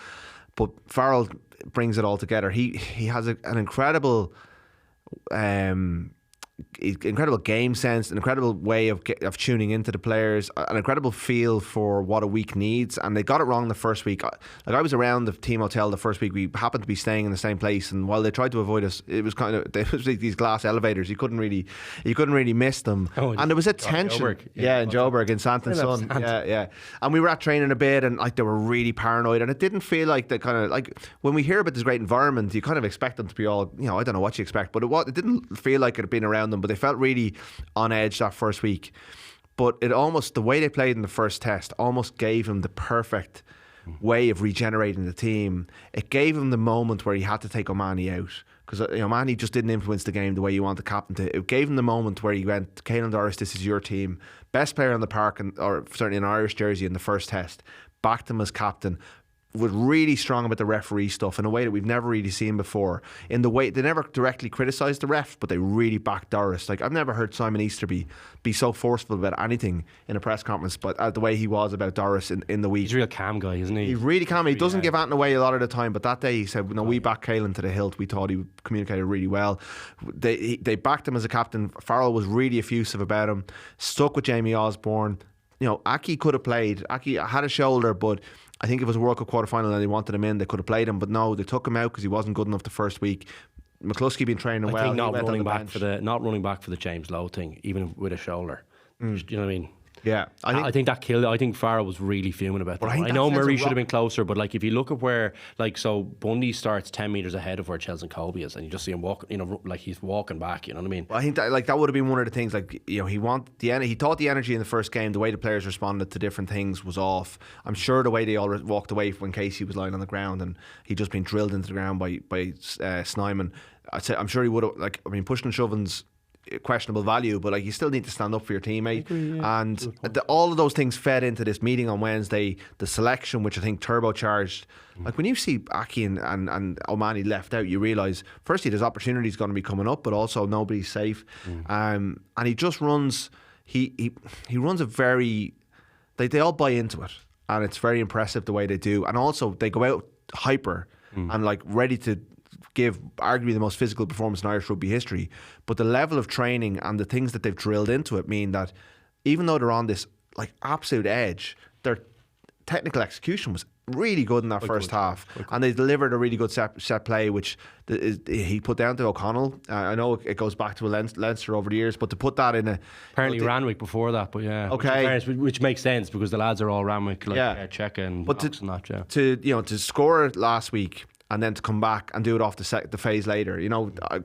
But Farrell brings it all together. He has an incredible game sense, an incredible way of tuning into the players, an incredible feel for what a week needs. And they got it wrong the first week. Like, I was around the team hotel the first week. We happened to be staying in the same place, and while they tried to avoid us, it was was like these glass elevators. You couldn't really miss them. And there was a tension. In Joburg, in Santon Sun. Yeah. And we were at training a bit, and like, they were really paranoid, and it didn't feel like the kind of, like, when we hear about this great environment, you kind of expect them to be all, you know, I don't know what you expect, but it didn't feel like it had been around them, but they felt really on edge that first week. But it almost, the way they played in the first test almost gave him the perfect way of regenerating the team. It gave him the moment where he had to take O'Mahony out, because, you know, O'Mahony just didn't influence the game the way you want the captain to. It gave him the moment where he went, Caelan Doris, this is your team, best player on the park, or certainly an Irish jersey in the first test, backed him as captain, was really strong about the referee stuff in a way that we've never really seen before. In the way they never directly criticised the ref, but they really backed Doris. Like, I've never heard Simon Easterby be so forceful about anything in a press conference, but the way he was about Doris in the week. He's a real calm guy, isn't he? He's really calm. He doesn't give anything away a lot of the time, but that day he said, "No, we backed Caelan to the hilt." We thought he communicated really well. They backed him as a captain. Farrell was really effusive about him. Stuck with Jamie Osborne. You know, Aki could have played. Aki had a shoulder, but I think if it was a World Cup quarter-final and they wanted him in, they could have played him. But no, they took him out because he wasn't good enough the first week. McCluskey been training well. I think not running back for the James Lowe thing, even with a shoulder. Do you know what I mean? Yeah, I think that killed it. I think Farrell was really fuming about that. I know Murray should have been closer, but like, if you look at where, like, so Bundy starts 10 metres ahead of where Chelsea and Colby is, and you just see him walk, you know, like he's walking back. You know what I mean? Well, I think that would have been one of the things. Like, you know, he thought the energy in the first game, the way the players responded to different things was off. I'm sure the way they all walked away when Casey was lying on the ground and he'd just been drilled into the ground by Snyman. I'm sure he would have, like, I mean, pushing and shoving's questionable value, but like, you still need to stand up for your teammate. Agree, yeah. And all of those things fed into this meeting on Wednesday. The selection, which I think turbocharged. Like, when you see Aki and O'Mahony left out, you realise, firstly, there's opportunities going to be coming up, but also nobody's safe. And he just runs. He runs a very. They all buy into it, and it's very impressive the way they do. And also, they go out hyper and like ready to give arguably the most physical performance in Irish rugby history. But the level of training and the things that they've drilled into it mean that even though they're on this like absolute edge, their technical execution was really good in that first half, and they delivered a really good set play, which he put down to O'Connell. I know it goes back to Leinster over the years, but to put that in apparently Ranwick before that, but yeah, okay, which makes sense because the lads are all Ranwick, like Checa and but to score it last week and then to come back and do it off the phase later.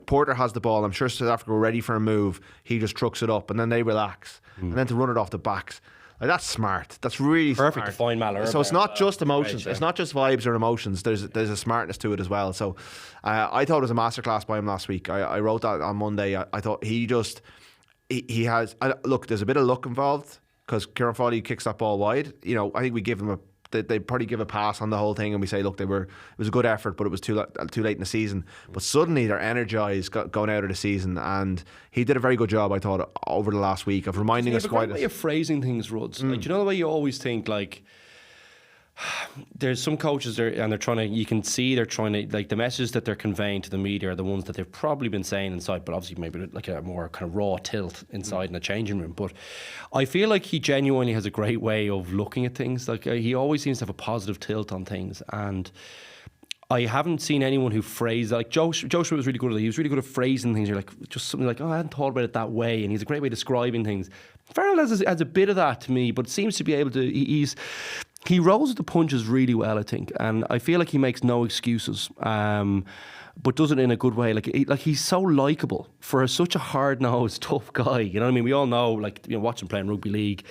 Porter has the ball. I'm sure South Africa were ready for a move. He just trucks it up and then they relax, and then to run it off the backs. Like, that's smart. That's really perfect smart. To find Malherbe. So it's not just emotions. It's not just vibes or emotions. There's a smartness to it as well. So I thought it was a masterclass by him last week. I wrote that on Monday. I thought he has look. There's a bit of luck involved because Ciaran Frawley kicks that ball wide. I think we give him they probably give a pass on the whole thing and we say, look, it was a good effort, but it was too late in the season. But suddenly they're energised going out of the season, and he did a very good job, I thought, over the last week of reminding us quite. The way of phrasing things, Ruds. Like, you know the way you always think, like, there's some coaches there and they're trying to, you can see they're trying to, like, the messages that they're conveying to the media are the ones that they've probably been saying inside, but obviously maybe like a more kind of raw tilt inside in a changing room. But I feel like he genuinely has a great way of looking at things. Like, he always seems to have a positive tilt on things, and I haven't seen anyone who phrased like Joshua was really good at it. He was really good at phrasing things. You're like, just something like, I hadn't thought about it that way, and he's a great way of describing things. Farrell has a bit of that to me, but seems to be able to. He rolls the punches really well, I think, and I feel like he makes no excuses, but does it in a good way. Like he's so likeable for such a hard-nosed, tough guy. You know what I mean? We all know, like, watching playing rugby league,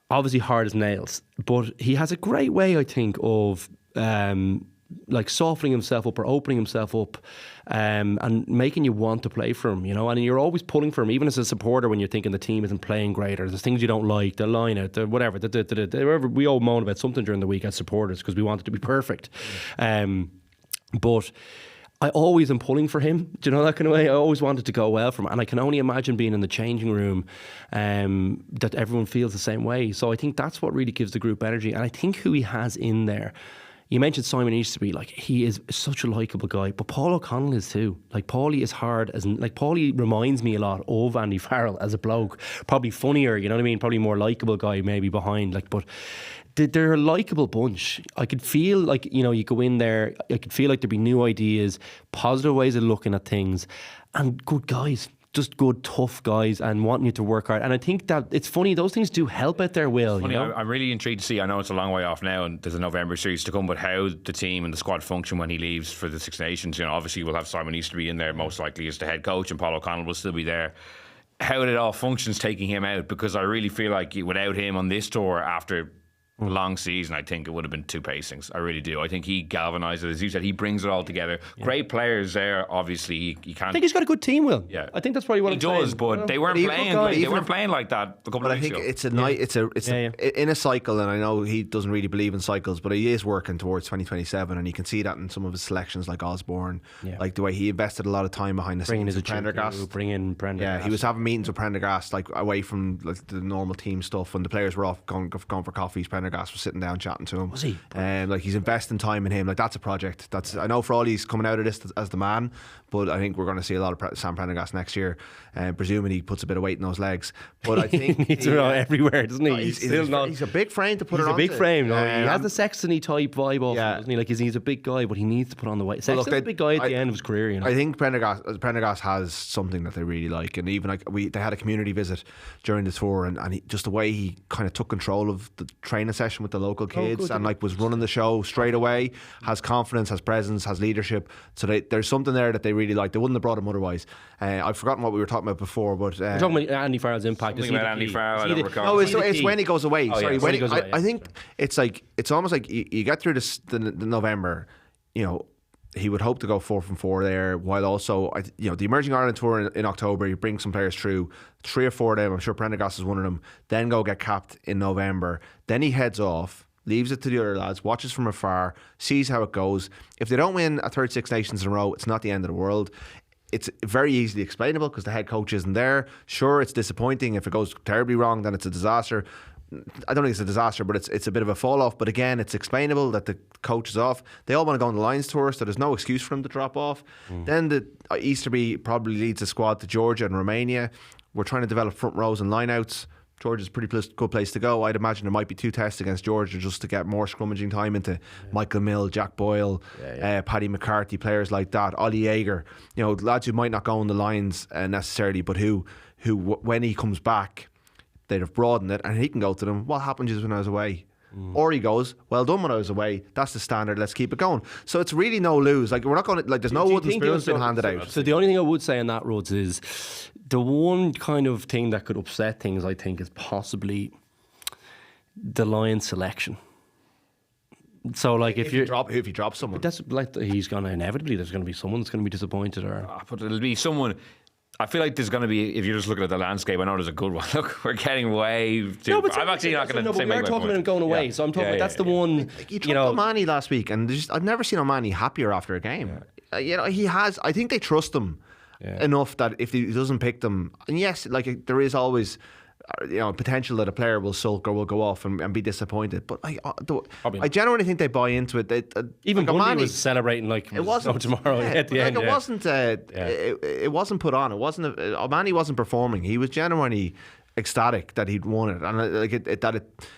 obviously hard as nails, but he has a great way, I think, of like softening himself up or opening himself up, and making you want to play for him, and you're always pulling for him, even as a supporter, when you're thinking the team isn't playing great or there's things you don't like, the line out, the whatever, we all moan about something during the week as supporters because we want it to be perfect. But I always am pulling for him. Do you know that kind of way? I always wanted to go well for him, and I can only imagine being in the changing room that everyone feels the same way. So I think that's what really gives the group energy, and I think who he has in there. You mentioned Simon Easterby, like, he is such a likeable guy, but Paul O'Connell is too. Like, Paulie is hard, Paulie reminds me a lot of Andy Farrell as a bloke. Probably funnier, you know what I mean? Probably more likeable guy maybe behind, but they're a likeable bunch. I could feel like, you go in there, I could feel like there'd be new ideas, positive ways of looking at things, and good guys. Just good, tough guys and wanting you to work hard. And I think that it's funny, those things do help out there, Will. Funny, I'm really intrigued to see, I know it's a long way off now and there's a November series to come, but how the team and the squad function when he leaves for the Six Nations. Obviously we'll have Simon Easterby in there most likely as the head coach, and Paul O'Connell will still be there. How it all functions taking him out, because I really feel like without him on this tour after a long season, I think it would have been two pacings. I really do. I think he galvanised it. As you said, he brings it all together. Yeah. Great players there, obviously. He can't. I think he's got a good team, Will. Yeah. I think that's probably what he does, but they weren't playing. They weren't playing like that a couple of weeks ago. I think it's in a cycle, and I know he doesn't really believe in cycles, but he is working towards 2027, and you can see that in some of his selections, like Osborne, like the way he invested a lot of time behind the scenes with Prendergast. Bringing Prendergast. Yeah, he was having meetings with Prendergast, like away from like the normal team stuff, when the players were off going for coffees. Prendergast was sitting down chatting to him. Was he? Like, he's investing time in him. Like, that's a project. I know Frawley's coming out of this as the man, but I think we're going to see a lot of Sam Prendergast next year, presuming he puts a bit of weight in those legs. But I think he's everywhere, doesn't he? He's a big frame to put it on. He's a big frame. He has the Sexton-y type vibe off him, doesn't he? Like, he's a big guy, but he needs to put on the weight. Sexton's a big guy at the end of his career, I think Prendergast has something that they really like, and even like they had a community visit during the tour, and just the way he kind of took control of the training session with the local kids, and like was running the show straight away, has confidence, has presence, has leadership. So there's something there that they really like. They wouldn't have brought him otherwise. I've forgotten what we were talking about before, but we're talking about Andy Farrell's impact. Something about Andy Farrell, I don't recall. No, it's when he goes away. Sorry, when he goes away. I think it's almost like you get through the November, he would hope to go 4 from 4 there, while also, the Emerging Ireland Tour in October, you bring some players through, 3 or 4 of them, I'm sure Prendergast is one of them, then go get capped in November. Then he heads off, leaves it to the other lads, watches from afar, sees how it goes. If they don't win a third Six Nations in a row, it's not the end of the world. It's very easily explainable because the head coach isn't there. Sure, it's disappointing. If it goes terribly wrong, then it's a disaster. I don't think it's a disaster, but it's a bit of a fall off. But again, it's explainable that the coach is off. They all want to go on the Lions tour, so there's no excuse for him to drop off. Then the Easterby probably leads the squad to Georgia and Romania. We're trying to develop front rows and lineouts. Georgia's a pretty good place to go. I'd imagine there might be 2 tests against Georgia just to get more scrummaging time into Michael Mill, Jack Boyle, Paddy McCarthy, players like that, Ollie Yeager, lads who might not go on the Lions necessarily, but who when he comes back, they'd have broadened it, and he can go to them. What happened just when I was away? Or he goes, well done when I was away. That's the standard. Let's keep it going. So it's really no lose. Like, we're not going to, like, there's no wooden spoons being handed out. So the only thing I would say on that, Rhodes, is the one kind of thing that could upset things, I think, is possibly the Lions selection. So, like, if you drop someone, that's like he's gonna inevitably. There's gonna be someone that's gonna be disappointed, or but it'll be someone. I feel like there's going to be, if you're just looking at the landscape, I know there's a good one. Look, we're getting way too... No, but I'm actually not going to say... No, but we are talking about him going away, so I'm talking that's the one... You dropped O'Mahony last week, and I've never seen O'Mahony happier after a game. He has... I think they trust him enough that if he doesn't pick them... And yes, like, there is always... potential that a player will sulk or will go off and be disappointed, but I genuinely think they buy into it. Even like Bundy was celebrating like it wasn't tomorrow at the end. It wasn't put on. It wasn't. O'Mahony wasn't performing. He was genuinely ecstatic that he'd won it, and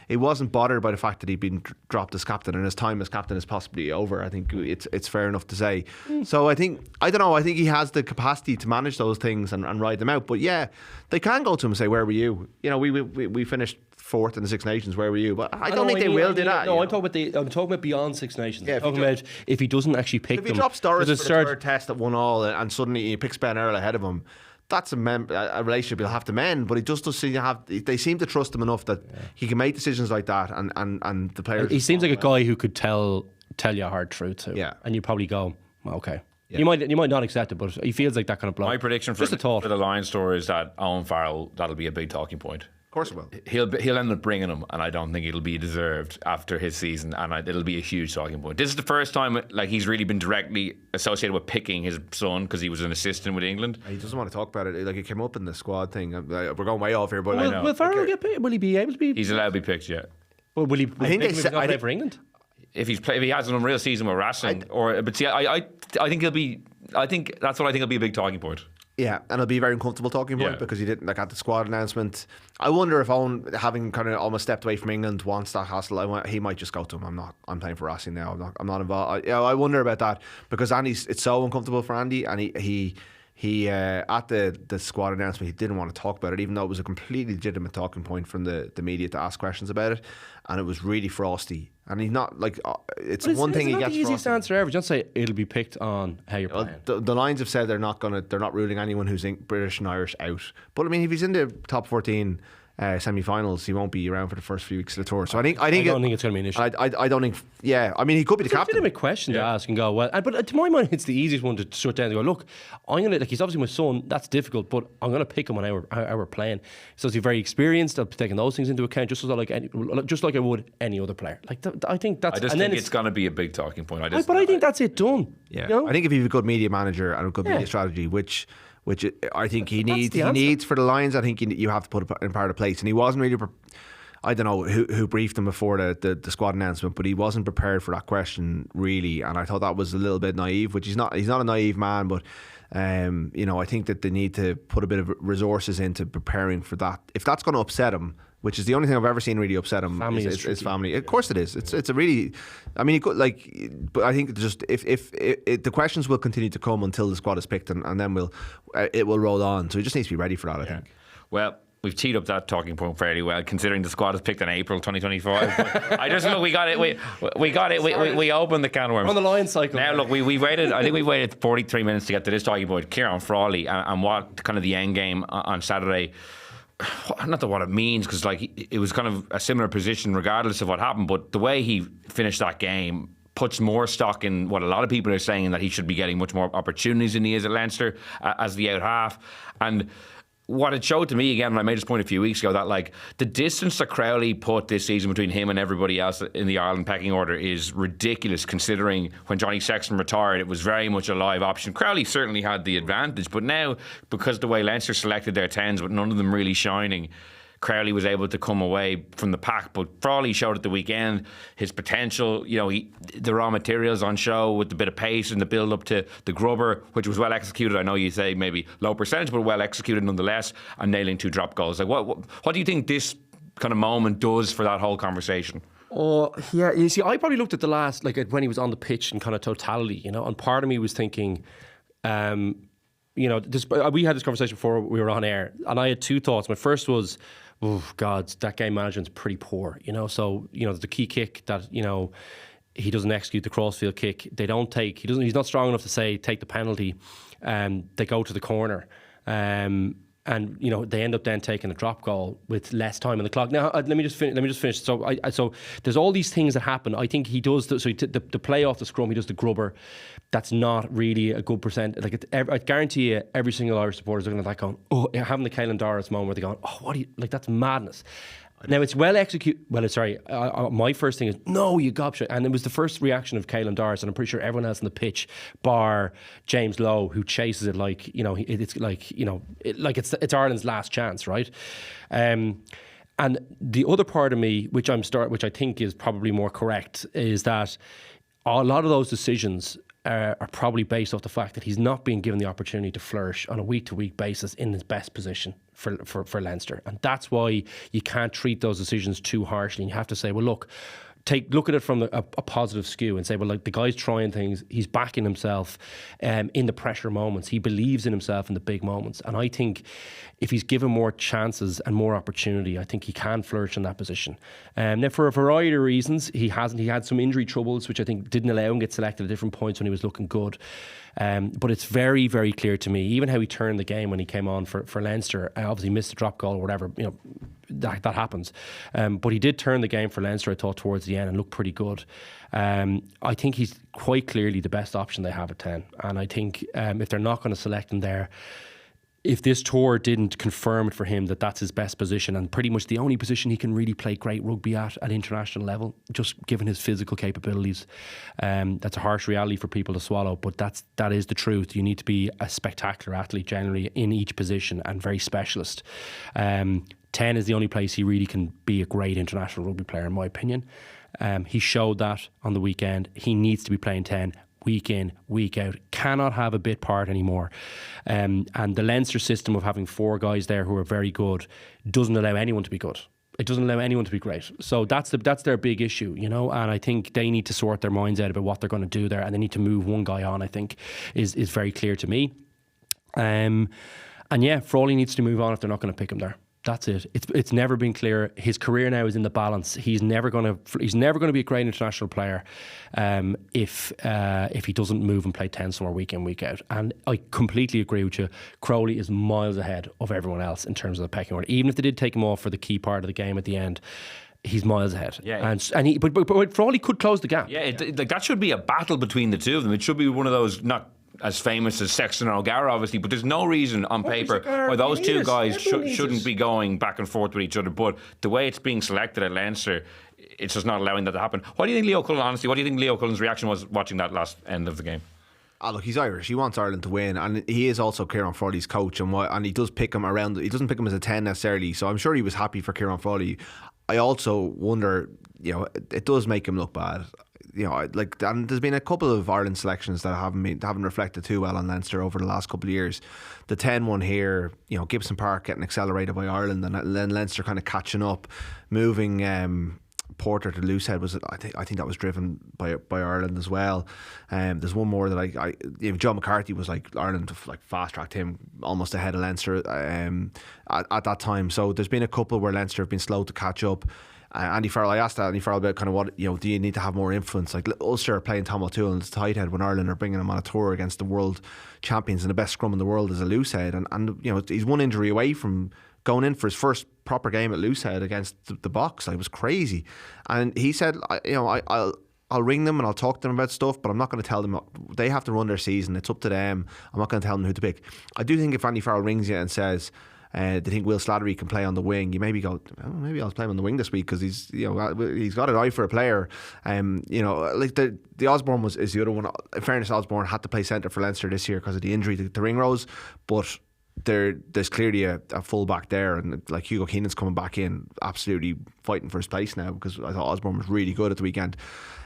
it wasn't bothered by the fact that he'd been dropped as captain, and his time as captain is possibly over. I think it's fair enough to say. So I think he has the capacity to manage those things and ride them out. But yeah, they can go to him and say, "Where were you? We finished 4th in the Six Nations. Where were you?" But I don't think they will do that. No, I'm talking about beyond Six Nations. I'm talking about if he doesn't actually pick them. If he drops Doris for the third test at 1-1 and suddenly he picks Ben Earl ahead of him, that's a relationship he'll have to mend. But he just does seem to have. They seem to trust him enough that he can make decisions like that, and the players. He seems like a guy who could tell you a hard truth too. Yeah, and you probably go, well, okay. Yeah. You might not accept it, but he feels like that kind of bloke. My prediction for the Lions story is that Owen Farrell, that'll be a big talking point. Of course it will. He'll end up bringing him, and I don't think it'll be deserved after his season, and it'll be a huge talking point. This is the first time like he's really been directly associated with picking his son because he was an assistant with England. He doesn't want to talk about it. Like, it came up in the squad thing. We're going way off here, but I know. Will Farrell get picked? Will he be able to be? He's allowed to be picked, yeah. Well, will he? I think they said play for England. If he has an unreal season with Racing, but see, I think he'll be. I think that's what I think will be a big talking point. Yeah, and it'll be a very uncomfortable talking point because he didn't at the squad announcement. I wonder if Owen, having kind of almost stepped away from England, wants that hassle. He might just go to him. I'm playing for Racing now. I'm not involved. I wonder about that because it's so uncomfortable for Andy, and he at the squad announcement, he didn't want to talk about it, even though it was a completely legitimate talking point from the media to ask questions about it, and it was really frosty. And he's not like it's one thing he gets. It's not the easiest answer ever. Just say it'll be picked on how you're playing. The Lions have said they're not ruling anyone who's British and Irish out. But I mean, if he's in the top 14 semi-finals, he won't be around for the first few weeks of the tour. So I don't think it's going to be an issue. I don't think. Yeah, I mean, he could be the captain. It's a legitimate question to ask and go, well, but to my mind, it's the easiest one to shut down and go, look, I'm going to, like, he's obviously my son, that's difficult, but I'm going to pick him on how we're playing. So he's very experienced. I'll be taking those things into account, just like I would any other player. Like, I think that's. I just think it's going to be a big talking point. But I think that's it done. Yeah, I think if you have a good media manager and a good media strategy, which I think he needs for the Lions. I think you have to put it in part of place, and he wasn't really. I don't know who briefed him before the squad announcement, but he wasn't prepared for that question really, and I thought that was a little bit naive. Which he's not a naive man, but I think that they need to put a bit of resources into preparing for that. If that's going to upset him, which is the only thing I've ever seen really upset him, is family. Of course it is. It's a really. I mean, but I think just if the questions will continue to come until the squad is picked, and then it will roll on. So he just needs to be ready for that. I think. Well, we've teed up that talking point fairly well, considering the squad is picked in April 2025. But I just look, we got it. We got it. We opened the can of worms on the Lions cycle. Now look, we waited. I think we waited 43 minutes to get to this talking point. Ciaran Frawley and what kind of the end game on Saturday. Not what it means, because like it was kind of a similar position regardless of what happened, but the way he finished that game puts more stock in what a lot of people are saying, that he should be getting much more opportunities than he is at Leinster as the out half. And what it showed to me, again, and I made this point a few weeks ago, that like the distance that Crowley put this season between him and everybody else in the Ireland pecking order is ridiculous, considering when Johnny Sexton retired, it was very much a live option. Crowley certainly had the advantage, but now, because the way Leinster selected their 10s, but none of them really shining, Crowley was able to come away from the pack, but Frawley showed at the weekend his potential. The raw materials on show with the bit of pace and the build up to the grubber, which was well executed. I know you say maybe low percentage, but well executed nonetheless, and nailing 2 drop goals. Like what do you think this kind of moment does for that whole conversation? Oh, yeah. You see, I probably looked at the last, like when he was on the pitch in kind of totality, and part of me was thinking, we had this conversation before we were on air, and I had 2 thoughts. My first was, oh, God, that game management's pretty poor, So, the key kick that, he doesn't execute the crossfield kick. They don't take, he's not strong enough to say, take the penalty. They go to the corner. And they end up then taking a drop goal with less time on the clock. Now let me just finish. So there's all these things that happen. I think he does the play off the scrum. He does the grubber. That's not really a good percent. I guarantee you, every single Irish supporter is looking at that going, oh, having the Caelan Doris moment where they're going, oh, what do you like? That's madness. Now it's well executed. Well, sorry. My first thing is no, you gobshite, and it was the first reaction of Caelan Doris, and I'm pretty sure everyone else on the pitch, bar James Lowe, who chases it like it's Ireland's last chance, right? And the other part of me, which I think is probably more correct, is that a lot of those decisions are probably based off the fact that he's not being given the opportunity to flourish on a week-to-week basis in his best position for Leinster. And that's why you can't treat those decisions too harshly. And you have to say, well, look at it from a positive skew and say, well, like, the guy's trying things, he's backing himself in the pressure moments. He believes in himself in the big moments. And I think if he's given more chances and more opportunity, I think he can flourish in that position. Now, for a variety of reasons, he hasn't. He had some injury troubles, which I think didn't allow him to get selected at different points when he was looking good. But it's very, very clear to me, even how he turned the game when he came on for Leinster. I obviously missed a drop goal or whatever, that happens. But he did turn the game for Leinster, I thought, towards the end and looked pretty good. I think he's quite clearly the best option they have at 10. And I think if they're not going to select him there, if this tour didn't confirm it for him that that's his best position and pretty much the only position he can really play great rugby at international level, just given his physical capabilities, that's a harsh reality for people to swallow, but that is the truth. You need to be a spectacular athlete generally in each position and very specialist. 10 is the only place he really can be a great international rugby player, in my opinion. He showed that on the weekend. He needs to be playing 10 week in, week out. Cannot have a bit part anymore. And the Leinster system of having 4 guys there who are very good doesn't allow anyone to be good. It doesn't allow anyone to be great. So that's their big issue, And I think they need to sort their minds out about what they're going to do there, and they need to move one guy on, I think, is very clear to me. And yeah, Frawley needs to move on if they're not going to pick him there. That's it. It's never been clear. His career now is in the balance. He's never going to be a great international player if he doesn't move and play 10 somewhere week in, week out. And I completely agree with you. Crowley is miles ahead of everyone else in terms of the pecking order. Even if they did take him off for the key part of the game at the end, he's miles ahead. Yeah, but Frawley could close the gap. Yeah, that should be a battle between the two of them. It should be one of those, not as famous as Sexton or O'Gara, obviously, but there's no reason on paper why those two guys shouldn't be going back and forth with each other. But the way it's being selected at Leinster, it's just not allowing that to happen. What do you think Leo Cullen's reaction was watching that last end of the game? Oh, look, he's Irish. He wants Ireland to win, and he is also Ciaran Frawley's coach, and he does pick him around. He doesn't pick him as a 10 necessarily, so I'm sure he was happy for Ciaran Frawley. I also wonder, it does make him look bad. And there's been a couple of Ireland selections that haven't reflected too well on Leinster over the last couple of years. The 10 one here, Gibson Park getting accelerated by Ireland, and then Leinster kind of catching up, moving Porter to Loosehead was I think that was driven by Ireland as well. There's one more that John McCarthy was like Ireland fast tracked him almost ahead of Leinster at that time. So there's been a couple where Leinster have been slow to catch up. Andy Farrell, I asked Andy Farrell about kind of what, do you need to have more influence? Like Ulster are playing Tom O'Toole and it's tight head when Ireland are bringing him on a tour against the world champions, and the best scrum in the world is a loosehead. And he's one injury away from going in for his first proper game at loosehead against the Box. It was crazy. And he said, I'll ring them and I'll talk to them about stuff, but I'm not going to tell them. They have to run their season. It's up to them. I'm not going to tell them who to pick. I do think if Andy Farrell rings you and says, they think Will Slattery can play on the wing, you maybe go, maybe I'll play him on the wing this week because he's got an eye for a player. Like the Osborne is the other one. In fairness, Osborne had to play centre for Leinster this year because of the injury to Ringrose, but there's clearly a full back there, and like Hugo Keenan's coming back in, absolutely fighting for his place now, because I thought Osborne was really good at the weekend.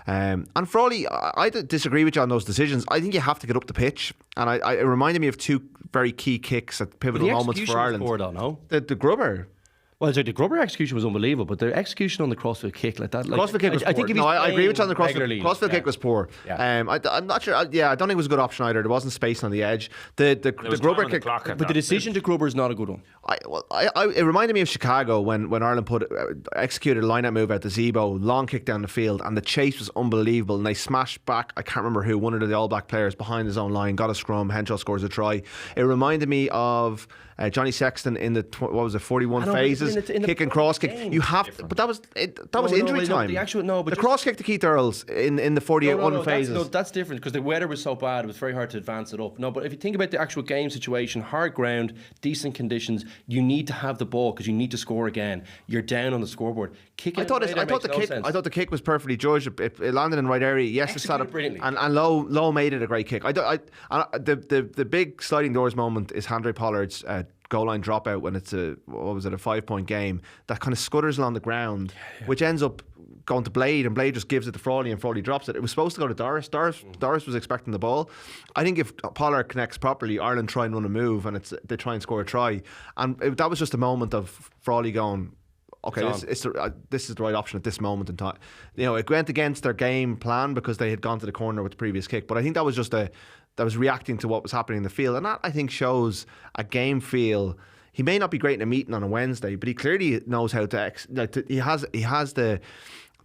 And Frawley, I disagree with you on those decisions. I think you have to get up the pitch, and it reminded me of two very key kicks at pivotal moments for Ireland. The Grubber. Well, the Grubber execution was unbelievable, but the execution on the crossfield kick like that, crossfield kick was poor. I think I agree with you on the crossfield kick was poor. Yeah. I'm not sure. I don't think it was a good option either. There wasn't space on the edge. The Grubber kick, but the decision to Grubber is not a good one. It reminded me of Chicago when Ireland executed a line-out move out the Zebo, long kick down the field, and the chase was unbelievable. And they smashed back. I can't remember who, one of the All Black players behind his own line, got a scrum. Henshaw scores a try. It reminded me of Johnny Sexton in the 41 phases, kick and cross kick. You have to, but that was injury time. The cross kick to Keith Earls in the 48 phases. That's different, because the weather was so bad, it was very hard to advance it up. No, but if you think about the actual game situation, hard ground, decent conditions, you need to have the ball because you need to score again. You're down on the scoreboard. I thought the kick was perfectly judged. It landed in the right area. Yes, it sat up brilliantly, and Lowe made it a great kick. The big sliding doors moment is Handré Pollard's goal line dropout when it's a 5-point game that kind of scutters along the ground, which ends up going to Blade, and Blade just gives it to Frawley, and Frawley drops it. It was supposed to go to Doris. Doris was expecting the ball. I think if Pollard connects properly, Ireland try and run a move, and they try and score a try. And that was just a moment of Frawley going, okay, this is the right option at this moment in time. It went against their game plan because they had gone to the corner with the previous kick. But I think that was just that was reacting to what was happening in the field, and that, I think, shows a game feel. He may not be great in a meeting on a Wednesday, but he clearly knows how to. He has the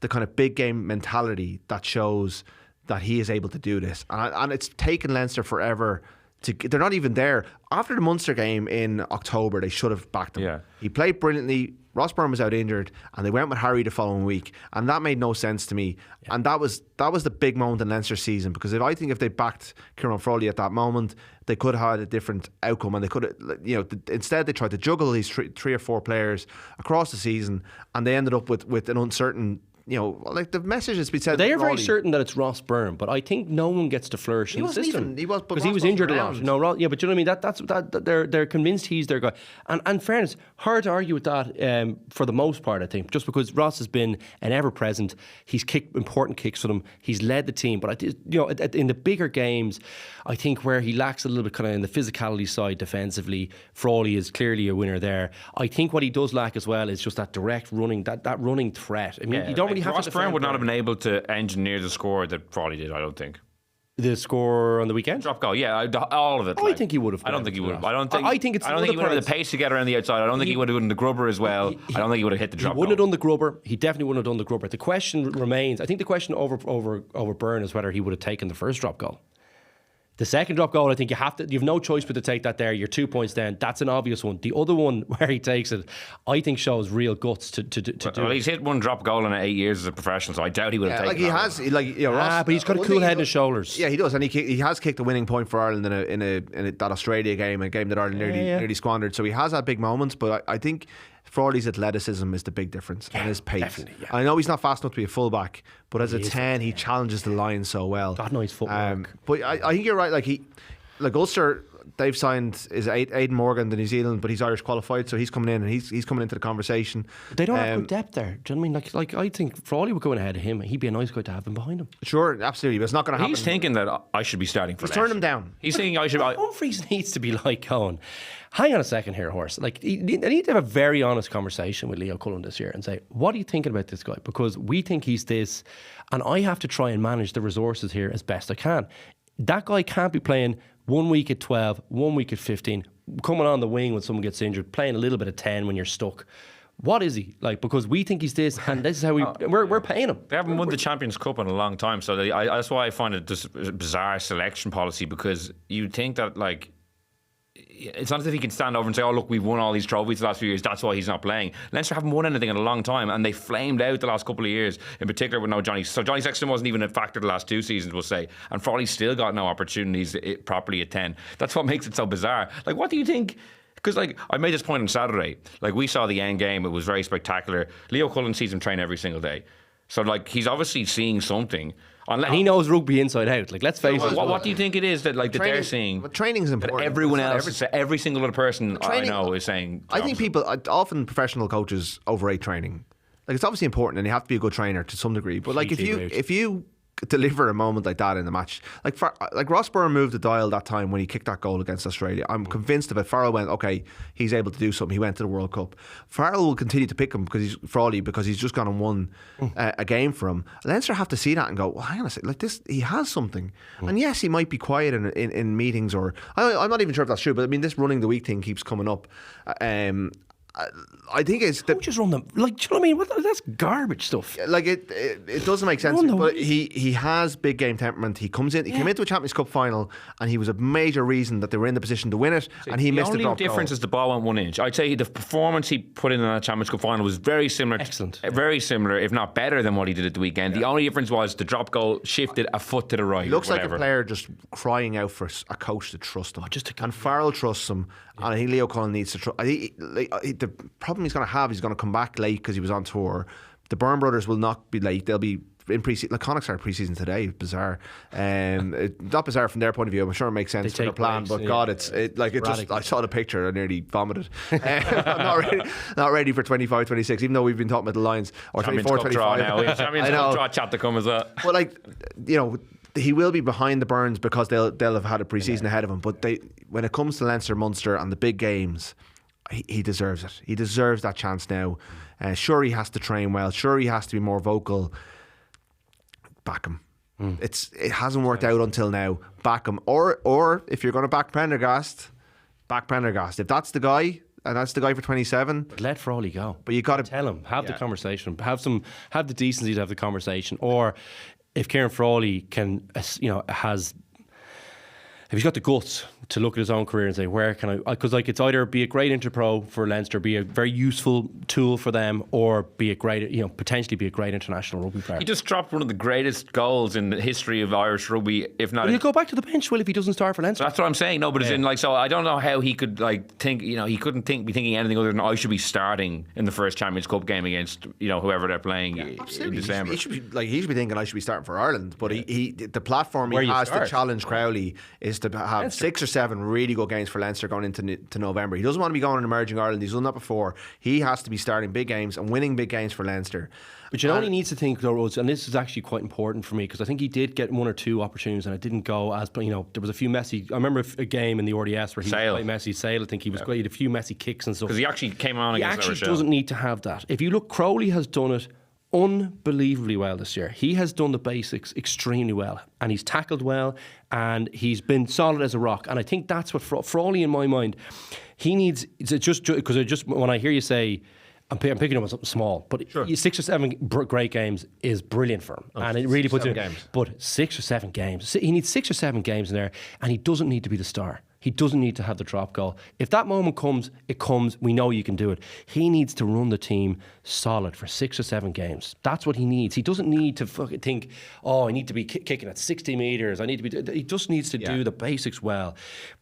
kind of big game mentality that shows that he is able to do this, and it's taken Leinster forever. They're not even there. After the Munster game in October, they should have backed him. Yeah. He played brilliantly. Ross Byrne was out injured, and they went with Harry the following week, and that made no sense to me. Yeah. And that was the big moment in Leinster's season, because I think if they backed Ciaran Frawley at that moment, they could have had a different outcome, and they could have, instead they tried to juggle these three or four players across the season, and they ended up with an uncertain. Like the message has been said. They are very certain that it's Ross Byrne, but I think no one gets to flourish in the system. Because he was injured a lot. No, yeah, but you know what I mean. They're convinced he's their guy. And fairness, hard to argue with that for the most part. I think just because Ross has been an ever present, he's kicked important kicks for them. He's led the team, but in the bigger games, I think where he lacks a little bit kind of in the physicality side defensively, Frawley is clearly a winner there. I think what he does lack as well is just that direct running, that running threat. I mean, you don't. Ross Byrne would not have been able to engineer the score that Frawley did, I don't think. The score on the weekend? Drop goal, yeah, all of it. I think he would have. I don't think he would have. I think he would have the pace to get around the outside. I don't think he would have done the Grubber as well. I don't think he would have hit the drop goal. He wouldn't have done the Grubber. He definitely wouldn't have done the Grubber. The question remains, I think the question over Byrne is whether he would have taken the first drop goal. The second drop goal, I think you have no choice but to take that there. You're 2 points down. That's an obvious one. The other one where he takes it, I think shows real guts to do it. Well, he's hit one drop goal in 8 years as a professional, so I doubt he would have taken it. Ross, but he's got a cool head on his shoulders. Yeah, he does, and he has kicked the winning point for Ireland in that Australia game, a game that Ireland nearly squandered. So he has had big moments, but I think Frawley's athleticism is the big difference, and his pace. Yeah. I know he's not fast enough to be a fullback, but as a 10, he challenges the line so well. God knows footwork. But I think you're right. Like Ulster, they've signed is Aidan Morgan, the New Zealand, but he's Irish qualified, so he's coming in and he's coming into the conversation. They don't have good depth there. Do you know what I mean? Like I think Frawley would go in ahead of him. He'd be a nice guy to have him behind him. Sure, absolutely, but it's not going to happen. He's thinking that I should be starting for. He's turning him down. He's thinking I should. Humphreys needs to be like going, hang on a second here, horse. Like, I need to have a very honest conversation with Leo Cullen this year and say, what are you thinking about this guy? Because we think he's this, and I have to try and manage the resources here as best I can. That guy can't be playing 1 week at 12, 1 week at 15, coming on the wing when someone gets injured, playing a little bit of 10 when you're stuck. What is he? Like, because we think he's this, and this is how we're paying him. They haven't won the Champions Cup in a long time, so that's why I find it just a bizarre selection policy, because you'd think that, like, it's not as if he can stand over and say, oh, look, we've won all these trophies the last few years, that's why he's not playing. Leinster haven't won anything in a long time, and they flamed out the last couple of years, in particular with no Johnny. So Johnny Sexton wasn't even a factor the last 2 seasons, we'll say, and Frawley still got no opportunities properly at 10. That's what makes it so bizarre. Like, what do you think? Because, like, I made this point on Saturday. Like, we saw the end game, it was very spectacular. Leo Cullen sees him train every single day. So like he's obviously seeing something. Unless, And he knows rugby inside out. Like, let's face it. what do you think it is that like that they're seeing? But training's important. That everyone It's not else, every single other person I know is saying. I think people often professional coaches overrate training. Like it's obviously important, and you have to be a good trainer to some degree. But like if you deliver a moment like that in the match, like Ross Byrne moved the dial that time when he kicked that goal against Australia. I'm convinced of it. Farrell went, okay, he's able to do something. He went to the World Cup. Farrell will continue to pick him because he's just gone and won a game for him. Leinster have to see that and go, well, hang on a second, like this, he has something. And yes, he might be quiet in meetings, or I'm not even sure if that's true. But I mean, this running the week thing keeps coming up. I think it's Coaches run them, like, do you know what I mean? That's garbage stuff. Like it doesn't make sense. But he has big game temperament. He came into a Champions Cup final, and he was a major reason that they were in the position to win it. And he missed the drop goal. The only difference is the ball went 1 inch. I'd say the performance he put in that Champions Cup final was very similar. Excellent. Very similar, if not better than what he did at the weekend. The only difference was the drop goal shifted a foot to the right. He looks like a player just crying out for a coach to trust him. And Farrell trusts him. And I think Leo O'Connor needs to trust. The problem he's going to come back late because he was on tour. The Byrne brothers will not be late. They'll be in pre-season. Like Connacht started pre-season today. Bizarre. Not bizarre from their point of view. I'm sure it makes sense for their plan. But God, it's just. I saw the picture. I nearly vomited. I'm not ready for 25, 26. Even though we've been talking about the Lions or 24, 25. Champions Cup draw chat to come as well. Well, like he will be behind the Burns because they'll have had a pre-season ahead of him. But when it comes to Leinster, Munster and the big games, he deserves it. He deserves that chance now. Sure, he has to train well. Sure, he has to be more vocal. Back him. It hasn't worked out until now. Back him. Or if you're going to back Prendergast, back Prendergast. If that's the guy, and that's the guy for 27. But let Frawley go. But you got to tell him. Have the conversation. Have the decency to have the conversation. Or if Ciaran Frawley can, if he's got the guts to look at his own career and say, where can I? Because like it's either be a great interpro for Leinster, be a very useful tool for them, or be a great, potentially be a great international rugby player. He just dropped one of the greatest goals in the history of Irish rugby, if not. But he'll go back to the bench, Will, if he doesn't start for Leinster. That's what I'm saying. No, but it's in like, so I don't know how he could think. He couldn't be thinking anything other than I should be starting in the first Champions Cup game against whoever they're playing in December. He should be thinking I should be starting for Ireland. But the platform he has to challenge Crowley is to have 6 or 7 really good games for Leinster going into November. He doesn't want to be going in emerging Ireland. He's done that before. He has to be starting big games and winning big games for Leinster. But he needs to think, though, Rhodes, and this is actually quite important for me because I think he did get 1 or 2 opportunities and it didn't go as, there was a few messy. I remember a game in the RDS where he was quite messy. Sale, I think he was great. He had a few messy kicks and stuff. Because he actually came on against He actually doesn't need to have that. If you look, Crowley has done it unbelievably well this year. He has done the basics extremely well and he's tackled well and he's been solid as a rock, and I think that's what Frawley, in my mind, he needs. Just because when I hear you say I'm picking up on something small, but 6 or 7 great games is brilliant for him, and it really puts in. But 6 or 7 games, he needs 6 or 7 games in there, and he doesn't need to be the star. He doesn't need to have the drop goal. If that moment comes, it comes. We know you can do it. He needs to run the team solid for 6 or 7 games. That's what he needs. He doesn't need to fucking think, I need to be kicking at 60 metres. He just needs to do the basics well.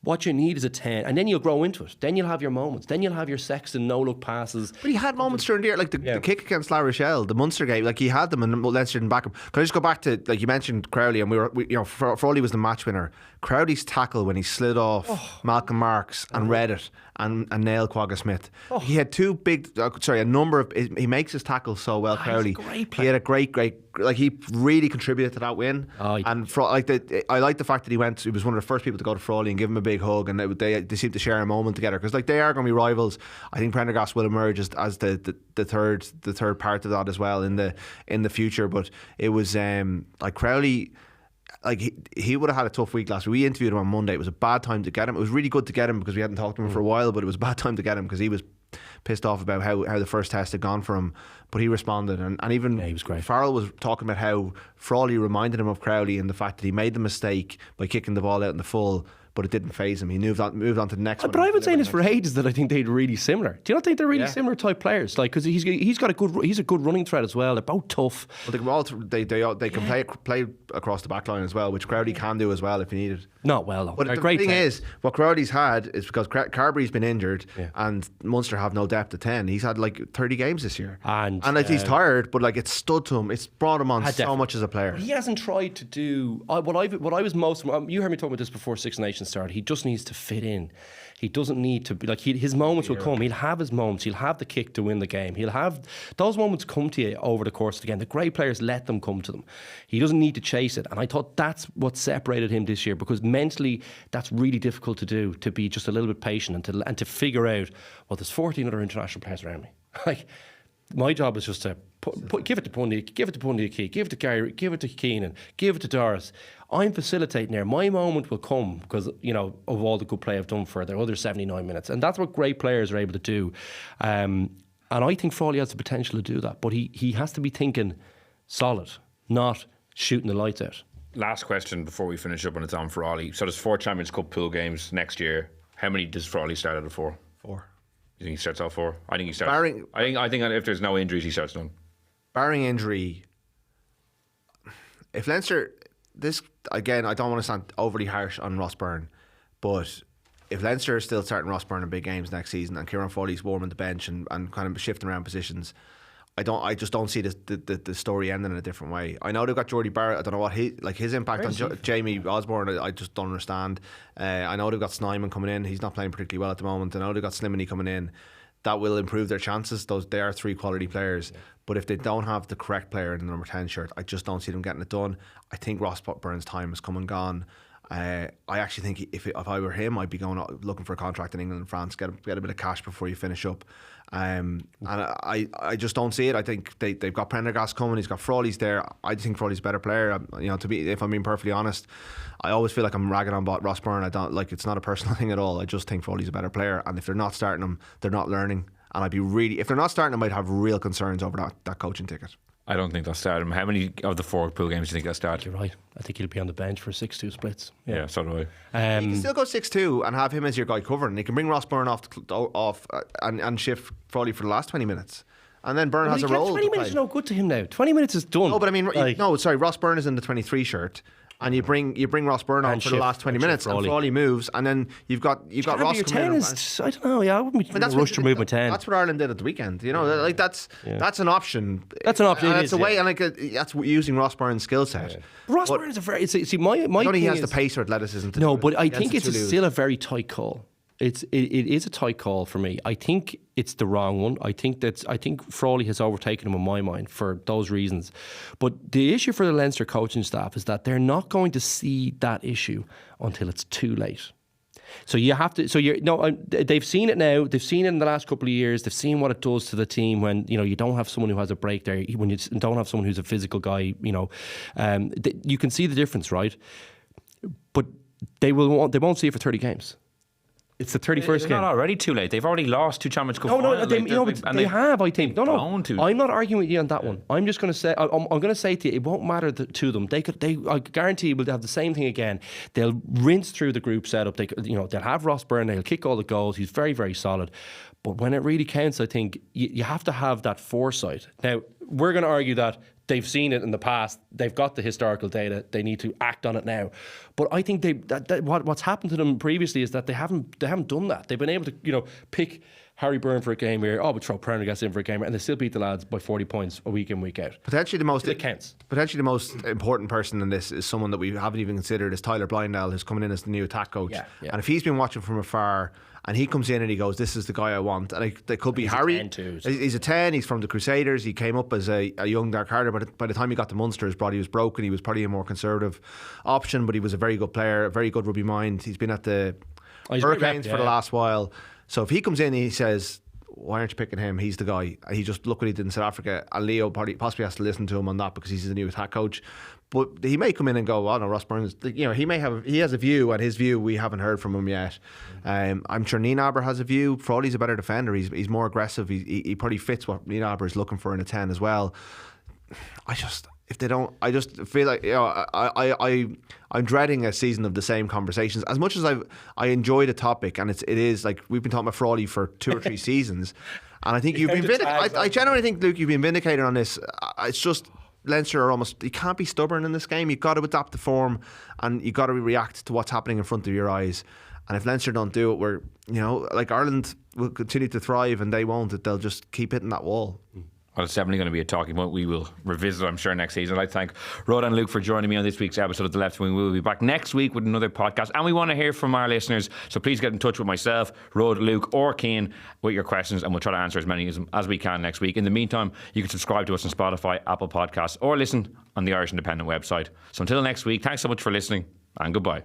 What you need is a 10, and then you'll grow into it. Then you'll have your moments. Then you'll have your Sexton no-look passes. But he had moments during the year, like the kick against La Rochelle, the Munster game. Like he had them, and Leinster didn't back him. Can I just go back to, like you mentioned, Crowley, and Frawley was the match winner. Crowley's tackle when he slid off Malcolm Marks and read it and nailed Quagga Smith. He had 2 big, a number of. He makes his tackles so well, Crowley. He had a great. Like he really contributed to that win. I like the fact that he was one of the first people to go to Frawley and give him a big hug, and they seem to share a moment together because like they are going to be rivals. I think Prendergast will emerge as the third part of that as well in the future. But it was like Crowley. Like he would have had a tough week last week. We interviewed him on Monday. It was a bad time to get him. It was really good to get him because we hadn't talked to him for a while, but it was a bad time to get him because he was pissed off about how the first test had gone for him. But he responded, and even he was great. Farrell was talking about how Frawley reminded him of Crowley and the fact that he made the mistake by kicking the ball out in the full, but it didn't faze him. He moved on to the next one. But I've been saying this for ages that I think they're really similar. Do you not think they're really similar type players? Like, because he's got a good running threat as well. They're both tough. Well, they can play across the back line as well, which Crowley can do as well if he needed. Not well though. But the thing is, what Crowley's had is because Carberry's been injured and Munster have no depth at 10. He's had like 30 games this year, and like he's tired, but like it's stood to him. It's brought him on so much as a player. He hasn't tried to do what I was most. You heard me talking about this before Six Nations started. He just needs to fit in. He doesn't need to be like his moments will come. He'll have his moments. He'll have the kick to win the game. He'll have those moments come to you over the course of the game. The great players let them come to them. He doesn't need to chase it. And I thought that's what separated him this year, because mentally that's really difficult to do, to be just a little bit patient and to figure out, well, there's 14 other international players around me. Like, my job is just to give it to Bundy, give it to Bundy Key, give it to Gary, give it to Keenan, give it to Doris. I'm facilitating there. My moment will come because, of all the good play I've done for their other 79 minutes. And that's what great players are able to do. And I think Frawley has the potential to do that. But he has to be thinking solid, not shooting the lights out. Last question before we finish up, and it's on Frawley. So there's 4 Champions Cup pool games next year. How many does Frawley start out of 4? 4. You think he starts out 4? I think he starts. I think if there's no injuries, he starts none. Barring injury, if Leinster, this again, I don't want to sound overly harsh on Ross Byrne, but if Leinster is still starting Ross Byrne in big games next season and Ciaran Frawley's warming the bench and kind of shifting around positions, I just don't see the story ending in a different way. I know they've got Jordy Barrett. I don't know what his impact on Jamie Osborne. I just don't understand. I know they've got Snyman coming in. He's not playing particularly well at the moment. I know they've got Slimany coming in. That will improve their chances. They are 3 quality players. Yeah. But if they don't have the correct player in the number 10 shirt, I just don't see them getting it done. I think Ross Byrne's time has come and gone. I actually think if I were him, I'd be going out looking for a contract in England and France, get a bit of cash before you finish up. And I just don't see it. I think they've got Prendergast coming. He's got Frawley's there. I think Frawley's a better player. If I'm being perfectly honest, I always feel like I'm ragging on Ross Byrne. I don't like, it's not a personal thing at all. I just think Frawley's a better player. And if they're not starting him, they're not learning. And if they're not starting him, I'd have real concerns over that coaching ticket. I don't think they'll start him. How many of the 4 pool games do you think they'll start? You're right. I think he'll be on the bench for 6-2 splits. Yeah, so do I. You can still go 6-2 and have him as your guy covering. You can bring Ross Byrne off and shift Frawley for the last 20 minutes. And then Byrne has a role. 20 minutes is no good to him now. 20 minutes is done. No, but I mean, Ross Byrne is in the 23 shirt. And you bring Ross Byrne on for the last 20 minutes, and Frawley moves, and then you've got Ross coming in. I don't know. Yeah, I wouldn't be rushed to move my 10. That's what Ireland did at the weekend. That's an option. That's an option. And it's a way, and that's using Ross Byrne's skill set. Yeah. Ross Byrne's a very. See, my. I don't think he has the pace or athleticism. No, but I think it's still a very tight call. It is a tight call for me. I think it's the wrong one. I think Frawley has overtaken him in my mind for those reasons. But the issue for the Leinster coaching staff is that they're not going to see that issue until it's too late. So you have to. They've seen it now. They've seen it in the last couple of years. They've seen what it does to the team when you don't have someone who has a break there. When you don't have someone who's a physical guy. You can see the difference, right? But they won't see it for 30 games. It's the 31st game. It's not already too late. They've already lost 2 Champions Cup finals. They have, I think. No. I'm not arguing with you on that one. I'm just going to say, I'm going to say to you, it won't matter to them. I guarantee you will have the same thing again. They'll rinse through the group setup. They'll have Ross Byrne. They'll kick all the goals. He's very, very solid. But when it really counts, I think you have to have that foresight. Now, we're going to argue that they've seen it in the past. They've got the historical data. They need to act on it now. But I think what's happened to them previously is that they haven't done that. They've been able to pick Harry Byrne for a game here. Oh, we throw Prendergast in for a game, and they still beat the lads by 40 points a week in, week out. Potentially the most important person in this is someone that we haven't even considered is Tyler Blindell, who's coming in as the new attack coach. Yeah. And if he's been watching from afar, and he comes in and he goes, "This is the guy I want." And they could be Harry. He's a 10. He's from the Crusaders. He came up as a young Dark Harder, but by the time he got to Munster, his body was broken. He was probably a more conservative option, but he was a very good player, a very good rubby mind. He's been at the Hurricanes for the last while. So if he comes in and he says, "Why aren't you picking him? He's the guy." He just look what he did in South Africa, and Leo possibly has to listen to him on that because he's the new attack coach. But he may come in and go, "Oh no, Ross Byrne." He has a view, and his view we haven't heard from him yet. I'm sure Nienaber has a view. Frawley's a better defender. He's more aggressive. He probably fits what Nienaber is looking for in a 10 as well. if they don't, I just feel like I'm dreading a season of the same conversations. As much as I enjoy the topic, and it is like we've been talking about Frawley for 2 or 3 seasons, and I think you've been vindicated. I genuinely think, Luke, you've been vindicated on this. It's just Leinster are almost, you can't be stubborn in this game. You've got to adapt the form, and you've got to react to what's happening in front of your eyes. And if Leinster don't do it, we're, like Ireland will continue to thrive, and they won't. They'll just keep hitting that wall. Well, it's definitely going to be a talking point we will revisit, I'm sure, next season. I'd like to thank Rod and Luke for joining me on this week's episode of The Left Wing. We will be back next week with another podcast, and we want to hear from our listeners. So please get in touch with myself, Rod, Luke, or Cian with your questions, and we'll try to answer as many as we can next week. In the meantime, you can subscribe to us on Spotify, Apple Podcasts, or listen on the Irish Independent website. So until next week, thanks so much for listening, and goodbye.